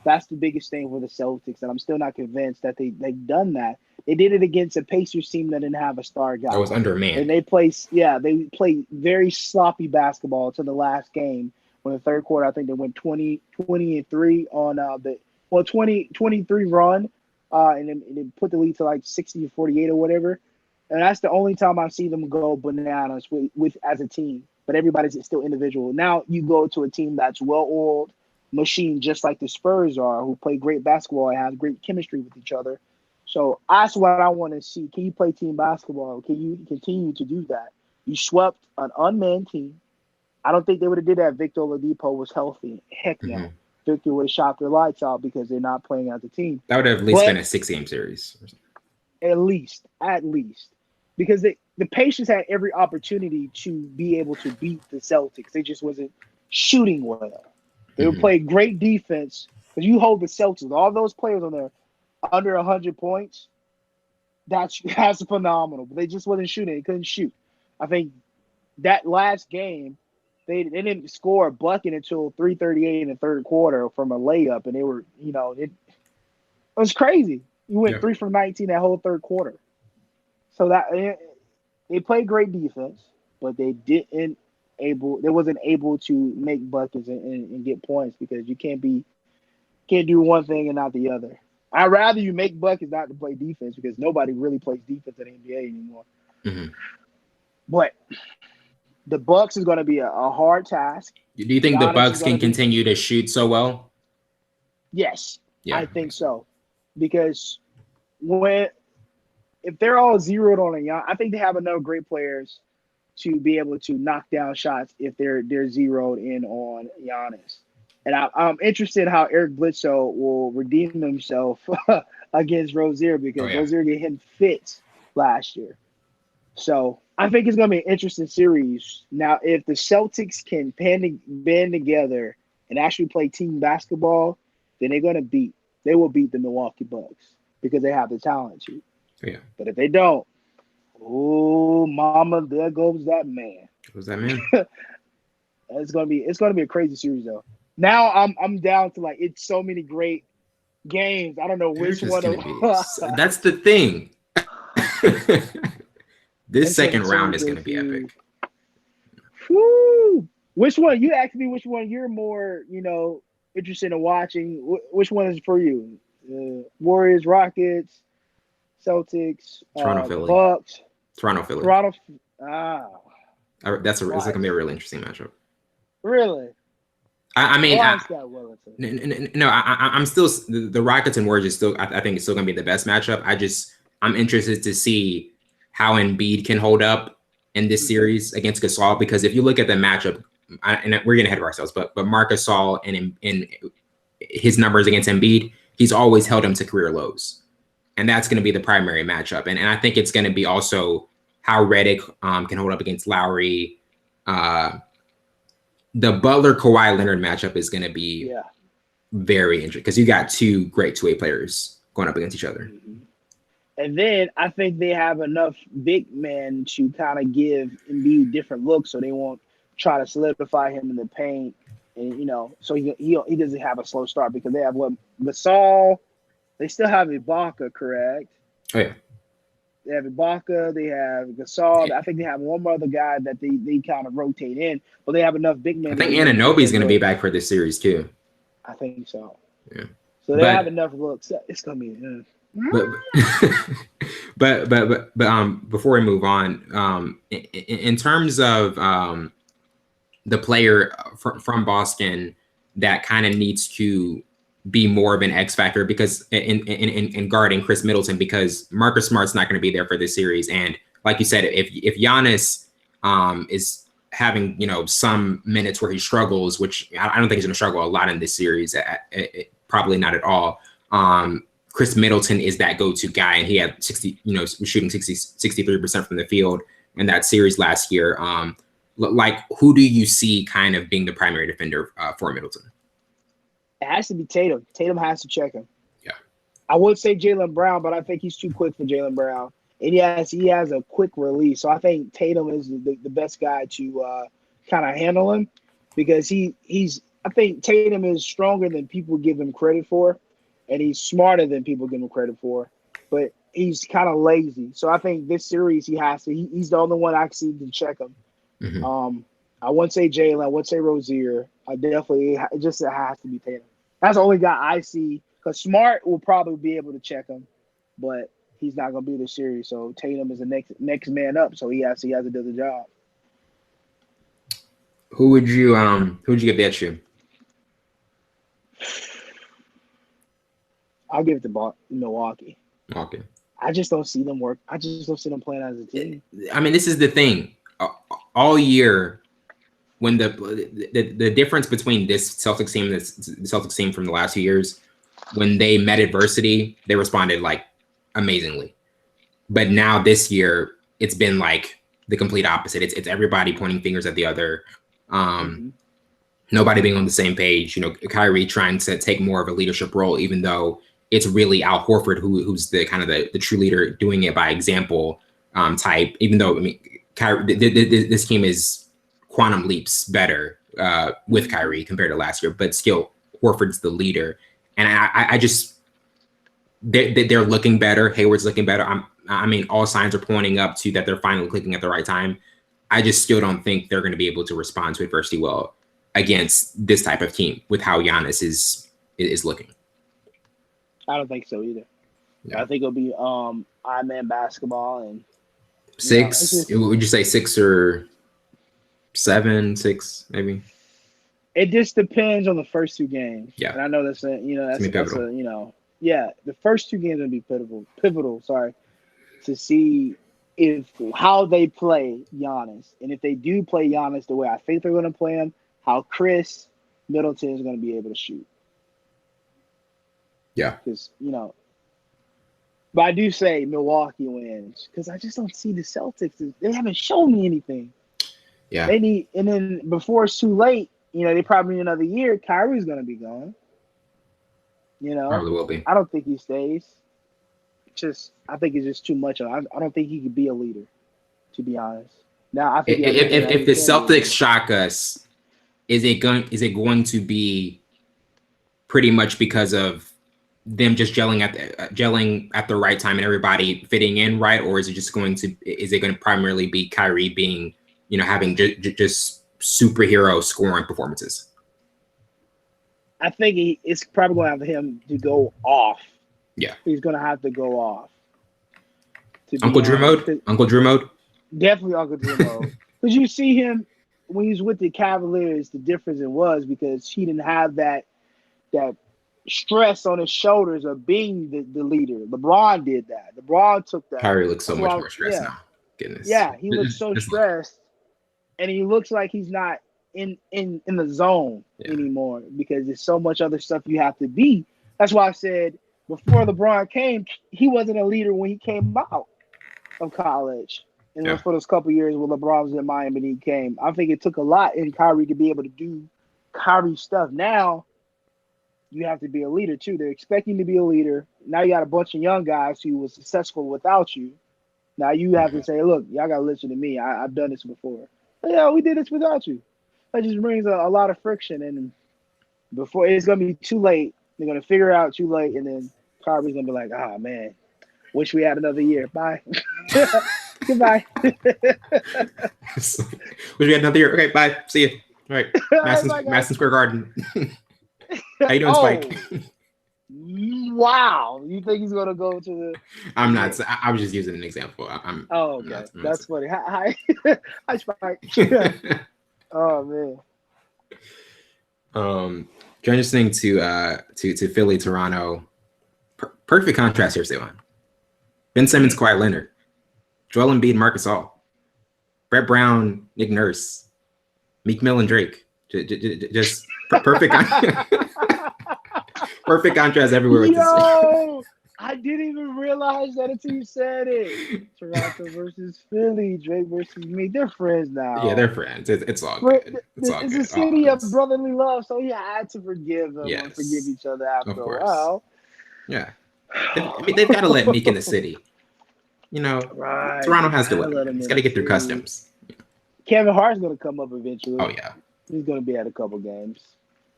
That's the biggest thing for the Celtics, and I'm still not convinced that they've done that. They did it against a Pacers team that didn't have a star guy. That was undermanned. And they played very sloppy basketball to the last game. When the third quarter, I think they went 20-3 on 23 run, and then put the lead to 60-48 or whatever. And that's the only time I've seen them go bananas with as a team. But everybody's still individual. Now you go to a team that's well-oiled machine, just like the Spurs are, who play great basketball and have great chemistry with each other. So that's what I want to see. Can you play team basketball? Can you continue to do that? You swept an unmanned team. I don't think they would have did that if Victor Oladipo was healthy. Heck no. Mm-hmm. Victor would have shot their lights out because they're not playing as a team. That would have at least been a 6-game series. At least. Because the Pacers had every opportunity to be able to beat the Celtics. They just wasn't shooting well. They would play great defense. Because you hold the Celtics, all those players on there, under 100 points, that's phenomenal. But they just wasn't shooting. They couldn't shoot. I think that last game, they didn't score a bucket until 3:38 in the third quarter from a layup. And they were, it was crazy. You went 3 from 19 that whole third quarter. So that they played great defense, but they wasn't able to make buckets and get points, because you can't do one thing and not the other. I'd rather you make buckets not to play defense, because nobody really plays defense in the NBA anymore. Mm-hmm. But the Bucks is going to be a hard task. Do you think the Bucks can continue to shoot so well? Yes, I think so. Because if they're all zeroed on Giannis, I think they have enough great players to be able to knock down shots if they're zeroed in on Giannis. And I'm interested how Eric Bledsoe will redeem himself against Rozier, because Rozier get him fits last year. So I think it's going to be an interesting series. Now, if the Celtics can band together and actually play team basketball, then they will beat the Milwaukee Bucks, because they have the talent to. Yeah. But if they don't, oh mama, there goes that man. Who's that man? It's gonna be a crazy series though. Now I'm down to it's so many great games. I don't know which one. That's the thing. This second round is gonna be epic. Woo! Which one? You asked me which one you're more interested in watching. Which one is for you? Warriors, Rockets, Celtics, Toronto, Philly. Bucks. Philly. Toronto. It's gonna be a really interesting matchup. Really? I mean, No, I'm still the Rockets and Warriors is still. I think it's still gonna be the best matchup. I'm interested to see how Embiid can hold up in this series against Gasol, because if you look at the matchup, and we're getting ahead of ourselves, but Marc Gasol and his numbers against Embiid, he's always held him to career lows, and that's going to be the primary matchup. And I think it's going to be also how Redick can hold up against Lowry. The Butler Kawhi Leonard matchup is going to be very interesting because you got two great two-way players going up against each other. And then I think they have enough big men to kind of give Embiid different looks, so they won't try to solidify him in the paint, and so he doesn't have a slow start because they have Gasol. They still have Ibaka, correct? Oh yeah. They have Ibaka. They have Gasol. I think they have one more other guy that they kind of rotate in, but they have enough big men. I think Anunoby is going to be back for this series too. I think so. Yeah. So they have enough looks. It's going to be. But before we move on, in terms of the player from Boston that kind of needs to be more of an X factor because in guarding Chris Middleton, because Marcus Smart's not going to be there for this series, and like you said, if Giannis is having some minutes where he struggles, which I don't think he's going to struggle a lot in this series, probably not at all. Chris Middleton is that go-to guy, and he had 60, shooting 63% from the field in that series last year. Like, who do you see kind of being the primary defender for Middleton? It has to be Tatum. Tatum has to check him. Yeah. I would say Jaylen Brown, but I think he's too quick for Jaylen Brown. And he has a quick release. So I think Tatum is the best guy to kind of handle him because I think Tatum is stronger than people give him credit for, and he's smarter than people give him credit for, but he's kind of lazy. So I think this series he's the only one I see to check him. Mm-hmm. I wouldn't say Jalen. I wouldn't say Rozier. It has to be Tatum. That's the only guy I see, because Smart will probably be able to check him, but he's not going to be the series. So Tatum is the next man up. So he has to do the job. Who would you give that to? I'll give it to Milwaukee. Okay. I just don't see them work. I just don't see them playing as a team. I mean, this is the thing. All year, when the difference between this Celtics team and the Celtics team from the last few years, when they met adversity, they responded like amazingly. But now this year, it's been like the complete opposite. It's everybody pointing fingers at the other. Nobody being on the same page. Kyrie trying to take more of a leadership role, even though it's really Al Horford who's the kind of the true leader, doing it by example type. Even though Kyrie, this team is quantum leaps better with Kyrie compared to last year, but still Horford's the leader, and I just they're looking better. Hayward's looking better. I mean, all signs are pointing up to that they're finally clicking at the right time. I just still don't think they're going to be able to respond to adversity well against this type of team with how Giannis is looking. I don't think so either. Yeah. I think it'll be Iron basketball and 6. Would you say 6 or 7, 6 maybe? It just depends on the first 2 games. Yeah, and I know that's the first 2 games will be pivotal. Sorry, to see how they play Giannis, and if they do play Giannis the way I think they're going to play him, how Chris Middleton is going to be able to shoot. Yeah, because but I do say Milwaukee wins because I just don't see the Celtics. They haven't shown me anything. Yeah, they need, and then before it's too late, they probably need another year. Kyrie's going to be gone. Probably will be. I don't think he stays. I think it's just too much. I don't think he could be a leader, to be honest. Now, I think if the Celtics shock us, is it going to be pretty much because of them just gelling at the right time and everybody fitting in right, or is it going to primarily be Kyrie being having just superhero scoring performances? I think it's probably going to have him to go off. Yeah, he's going to have to go off To be Uncle Drew honest. mode. Uncle Drew mode. Definitely Uncle Drew mode. Because you see him when he was with the Cavaliers, the difference it was because he didn't have that stress on his shoulders of being the leader. LeBron did that. LeBron took that. Kyrie looks so That's much why, more stressed now. Goodness. yeah, he looks so Just look. stressed, and he looks like he's not in the zone anymore because there's so much other stuff you have to be. That's why I said before LeBron came, he wasn't a leader when he came out of college. And for those couple years when LeBron was in Miami and he came, I think it took a lot in Kyrie to be able to do Kyrie stuff. Now you have to be a leader too. They're expecting to be a leader. Now you got a bunch of young guys who was successful without you. Now you have to say, look, y'all got to listen to me. I've done this before. But yeah, we did this without you. That just brings a lot of friction. And before it's going to be too late, they're going to figure it out too late. And then Kyrie's going to be like, ah, man, wish we had another year. Bye. Goodbye. Wish we had another year. Okay, bye. See you. All right. Madison Square Garden. How you doing, Spike? Wow. You think he's going to go to the... I'm not. I was just using an example. Okay. That's funny. Hi, Spike. Oh, man. Transitioning to Philly, Toronto. Perfect contrast here, Stewan. Ben Simmons, Kawhi Leonard. Joel Embiid, Marcus Gasol. Brett Brown, Nick Nurse. Meek Mill and Drake. Just perfect. Perfect contrast everywhere. Yo, I didn't even realize that until you said it. Toronto versus Philly, Drake versus me. They're friends now. Yeah, they're friends. It's all good. It's a city of brotherly love, so you had to forgive them and forgive each other after a while. Yeah. They've got to let Meek in the city. You know, Toronto has to let him. He's got to get through customs. Kevin Hart's going to come up eventually. Oh, yeah. He's going to be at a couple games.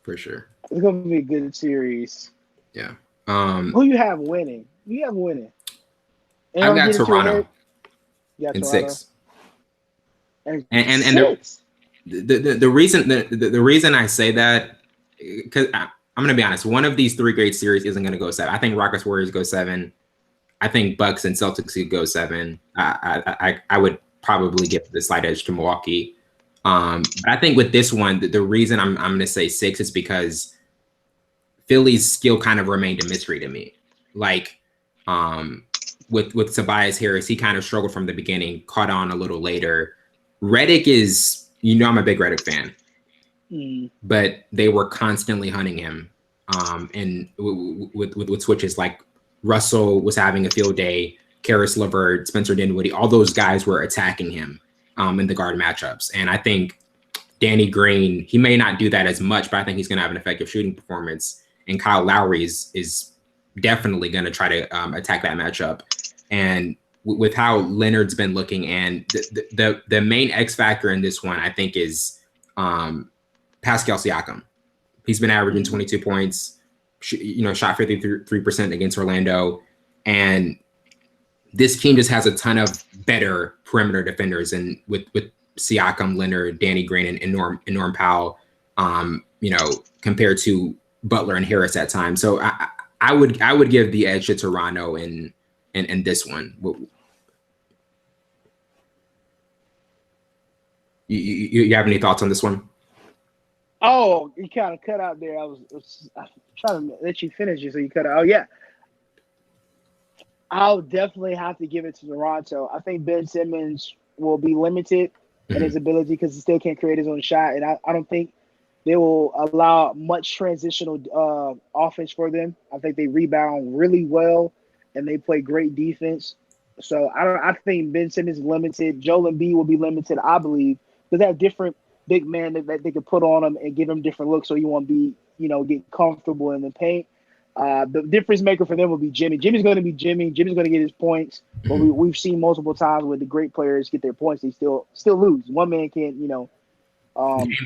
For sure. It's going to be a good series. Yeah. Who you have winning? You have winning. I got Toronto in 6. And the reason I say that, because I'm going to be honest, one of these 3 great series isn't going to go 7. I think Rockets Warriors go 7. I think Bucks and Celtics could go 7. I would probably give the slight edge to Milwaukee. But I think with this one, the reason I'm going to say 6 is because Philly's skill kind of remained a mystery to me. Like with Tobias Harris, he kind of struggled from the beginning, caught on a little later. Redick is, I'm a big Redick fan, but they were constantly hunting him. And with switches, like Russell was having a field day, Karis LeVert, Spencer Dinwiddie, all those guys were attacking him in the guard matchups. And I think Danny Green, he may not do that as much, but I think he's going to have an effective shooting performance. And Kyle Lowry is definitely going to try to attack that matchup. And with how Leonard's been looking, and the main X factor in this one, I think, is Pascal Siakam. He's been averaging 22 points, shot 53% against Orlando. And this team just has a ton of better perimeter defenders, and with Siakam, Leonard, Danny Green, and Norm Powell, compared to Butler and Harris at times. So I would give the edge to Toronto in this one. You have any thoughts on this one? Oh, you kind of cut out there. I was trying to let you finish it, so you cut out. Oh, yeah. I'll definitely have to give it to Toronto. I think Ben Simmons will be limited in his ability because he still can't create his own shot. And I don't think they will allow much transitional offense for them. I think they rebound really well, and they play great defense. So I think Ben Simmons is limited. Joel Embiid will be limited, I believe, because they have different big men that they could put on them and give them different looks so you won't be, get comfortable in the paint. The difference maker for them will be Jimmy. Jimmy's going to be Jimmy. Jimmy's going to get his points. But we've seen multiple times where the great players get their points, they still lose. One man can't, Game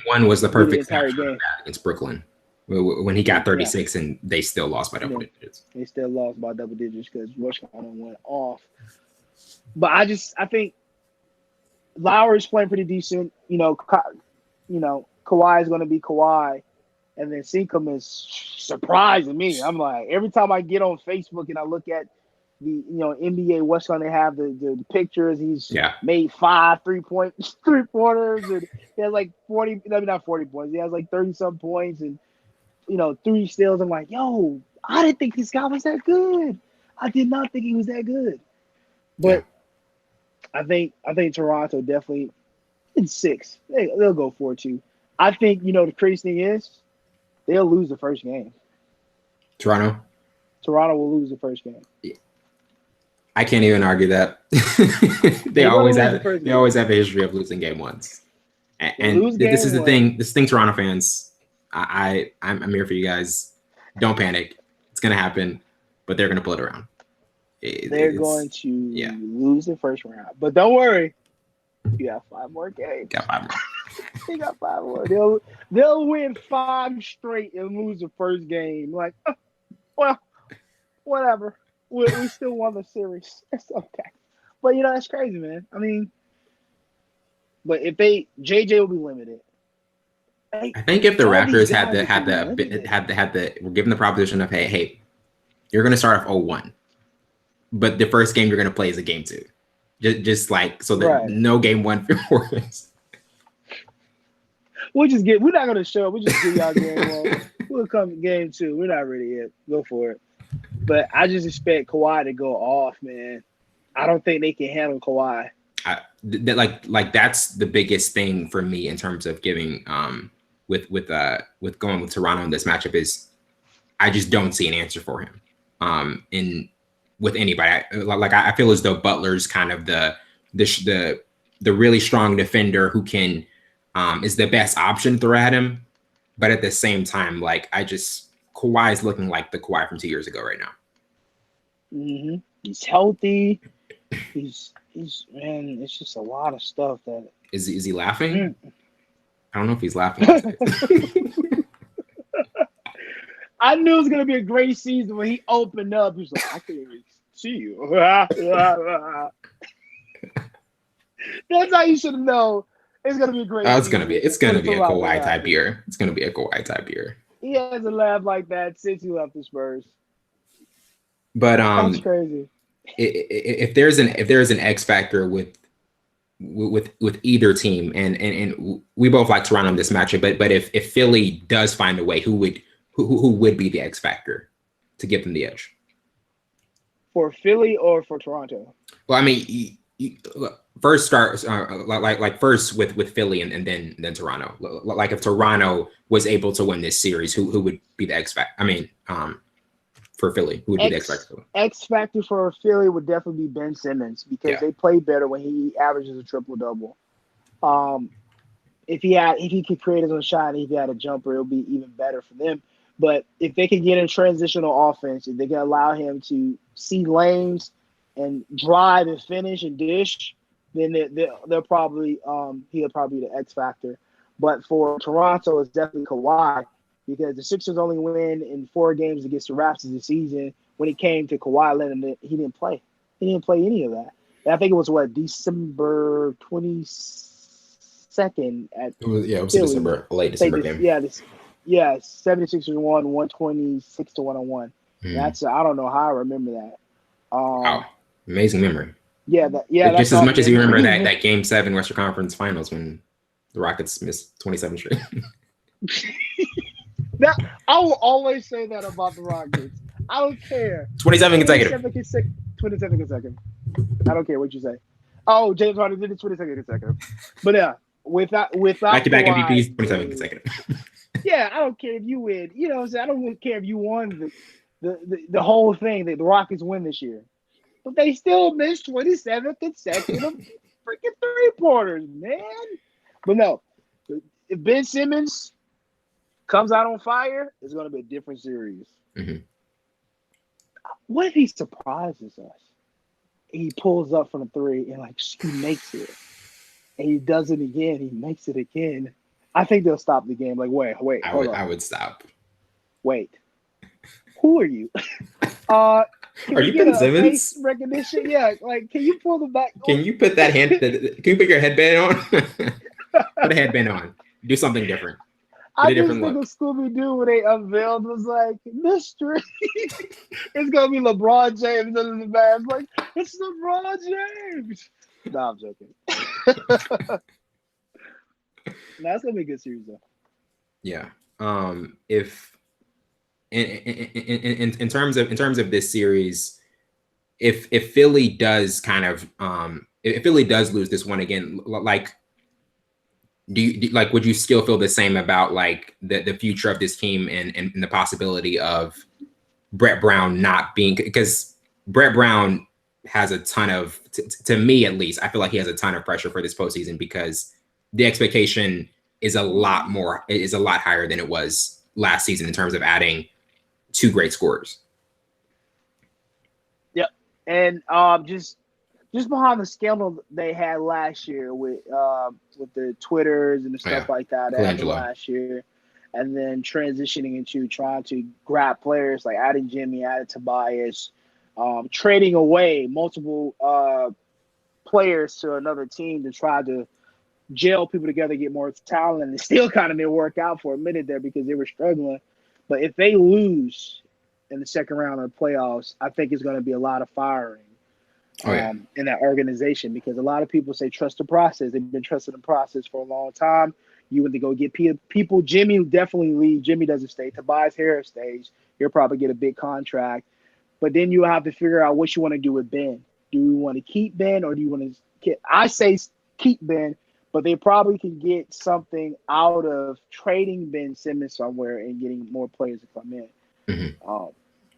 1 was the perfect game against Brooklyn when he got 36 and they still lost by double digits. They still lost by double digits because Rush went off. But I think Lowry's playing pretty decent. Kawhi is going to be Kawhi. And then Siakam is surprising me. I'm like, every time I get on Facebook and I look at the NBA what's going to have the pictures. He's Yeah. made 5 3-pointers, and he has like 40. I mean, not 40 points. He has like 30-some points, and 3 steals. I'm like, yo, I didn't think this guy was that good. I did not think he was that good. But I think Toronto definitely in 6. They'll go 4-2. I think the crazy thing is they'll lose the first game. Toronto will lose the first game. I can't even argue that. They always have a history of losing game ones. And this is the thing. This thing, Toronto fans. I'm here for you guys. Don't panic. It's gonna happen, but they're gonna pull it around. They're going to lose the first round, but don't worry. You got 5 more games. Got 5 more. They got 5 more. They'll win 5 straight and lose the first game. Like, well, whatever. We still won the series. It's okay. But that's crazy, man. I mean, but if JJ will be limited. I think if the Raptors were given the proposition of hey, you're gonna start off 0-1, but the first game you're gonna play is a game 2. Just like so that no game 1 for us. We're not gonna show up. We just give y'all game 1. We'll come game 2. We're not ready yet. Go for it. But I just expect Kawhi to go off, man. I don't think they can handle Kawhi. Like that's the biggest thing for me in terms of giving with going with Toronto in this matchup is I just don't see an answer for him. With anybody, I feel as though Butler's kind of the really strong defender who can is the best option to throw at him, but at the same time, Kawhi is looking like the Kawhi from 2 years ago right now. Mm-hmm. He's healthy. He's man. It's just a lot of stuff that. Is he laughing? I don't know if he's laughing. I knew it was gonna be a great season when he opened up. He was like, "I can't even see you." That's how you should know. It's gonna be a great. It's gonna be a Kawhi type year. It's gonna be a Kawhi type year. He hasn't laughed like that since he left the Spurs. But that's crazy. If there's an X factor with either team, and we both like Toronto in this matchup, but if Philly does find a way, who would be the X factor to give them the edge? For Philly or for Toronto? Well, I mean, first start first with Philly and then Toronto. Like if Toronto was able to win this series, who would be the X factor? I mean, for Philly, who would be the X factor? X factor for Philly would definitely be Ben Simmons because they play better when he averages a triple-double. If he could create his own shot, and if he had a jumper, it'll be even better for them. But if they can get in transitional offense, if they can allow him to see lanes and drive and finish and dish, then they'll probably he'll probably be the X factor. But for Toronto, it's definitely Kawhi because the Sixers only win in 4 games against the Raptors this season. When it came to Kawhi Leonard, he didn't play. He didn't play any of that. And I think it was December 22nd at it was December, late December game. 76ers won 126-101. That's I don't know how I remember that. Wow, amazing memory. Just as much as you remember that Game 7 Western Conference Finals when the Rockets missed 27 straight. I will always say that about the Rockets. I don't care. 27 consecutive. 27 consecutive. I don't care what you say. Oh, James Harden did it 22nd consecutive. But without back-to-back MVPs, 27 consecutive. Yeah, I don't care if you win. You know what I'm saying? I don't care if you won the whole thing that the Rockets win this year. But they still missed 27 consecutive freaking 3-pointers, man. But no, if Ben Simmons comes out on fire, it's going to be a different series. Mm-hmm. What if he surprises us? He pulls up from the 3 and he makes it. And he does it again. He makes it again. I think they'll stop the game. Wait. I would stop. Wait. Who are you? Are you Ben Simmons? Recognition? Yeah. Can you pull the back? Can you put can you put your headband on? Put a headband on. Do something different. I just think of Scooby Doo when they unveiled was like mystery. It's gonna be LeBron James under the mask. Like it's LeBron James. No, I'm joking. That's gonna be a good series though. Yeah. If in terms of this series, if Philly does kind of if Philly does lose this one again, like would you still feel the same about like the future of this team and the possibility of Brett Brown not being, because Brett Brown has a ton of, to me at least, I feel like he has a ton of pressure for this postseason because the expectation is a lot higher than it was last season in terms of adding two great scorers. Yep. And just behind the scandal they had last year with the Twitters and the stuff like that happened last year, and then transitioning into trying to grab players like adding Jimmy, adding Tobias, trading away multiple players to another team to try to gel people together, get more talent, and it still kind of didn't work out for a minute there because they were struggling. But if they lose in the second round of the playoffs, I think it's going to be a lot of firing in that organization, because a lot of people say trust the process. They've been trusting the process for a long time. You want to go get people. Jimmy definitely leave. Jimmy doesn't stay. Tobias Harris stays. He'll probably get a big contract. But then you have to figure out what you want to do with Ben. Do you want to keep Ben or do you want to – I say keep Ben, but they probably can get something out of trading Ben Simmons somewhere and getting more players to come in. Mm-hmm.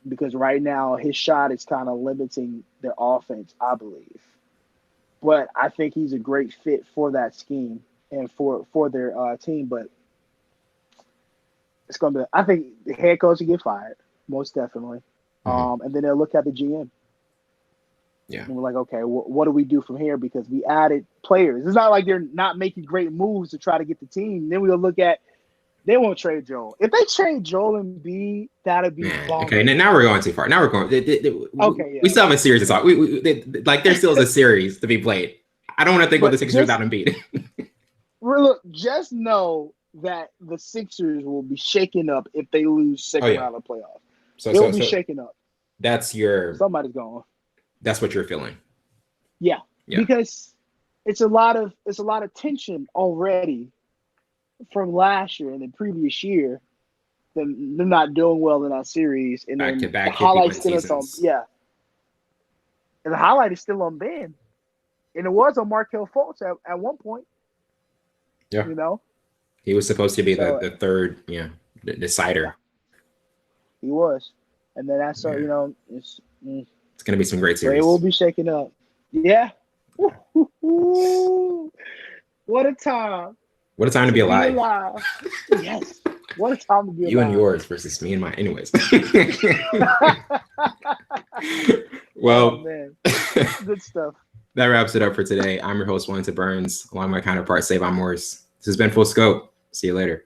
Because right now his shot is kind of limiting their offense, I believe. But I think he's a great fit for that scheme and for their team. But it's going to be – I think the head coach will get fired, most definitely. Mm-hmm. And then they'll look at the GM. Yeah. And we're like, okay, what do we do from here? Because we added players. It's not like they're not making great moves to try to get the team. Then we'll look at, they won't trade Joel. If they trade Joel and B, that'd be bonkers. Okay, now we're going too far. Now we're going. We still have a series to talk. There still is a series to be played. I don't want to think about the Sixers without Embiid. Look, just know that the Sixers will be shaken up if they lose second round of playoffs. They'll be shaken up. Somebody's gone. That's what you're feeling. Yeah, because it's a lot of tension already from last year and the previous year. They're not doing well in our series, and then the highlight still is on. Yeah, and the highlight is still on Ben, and it was on Markelle Fultz at one point. Yeah, he was supposed to be the third, decider. He was, and then that's it's going to be some great series. They will be shaking up. Yeah. What a time. What a time to be alive. Yes. What a time to be alive. You and yours versus me and mine. Anyways. Well, man. Good stuff. That wraps it up for today. I'm your host, Wellington Burns, along with my counterpart, Savon Morris. This has been Full Scope. See you later.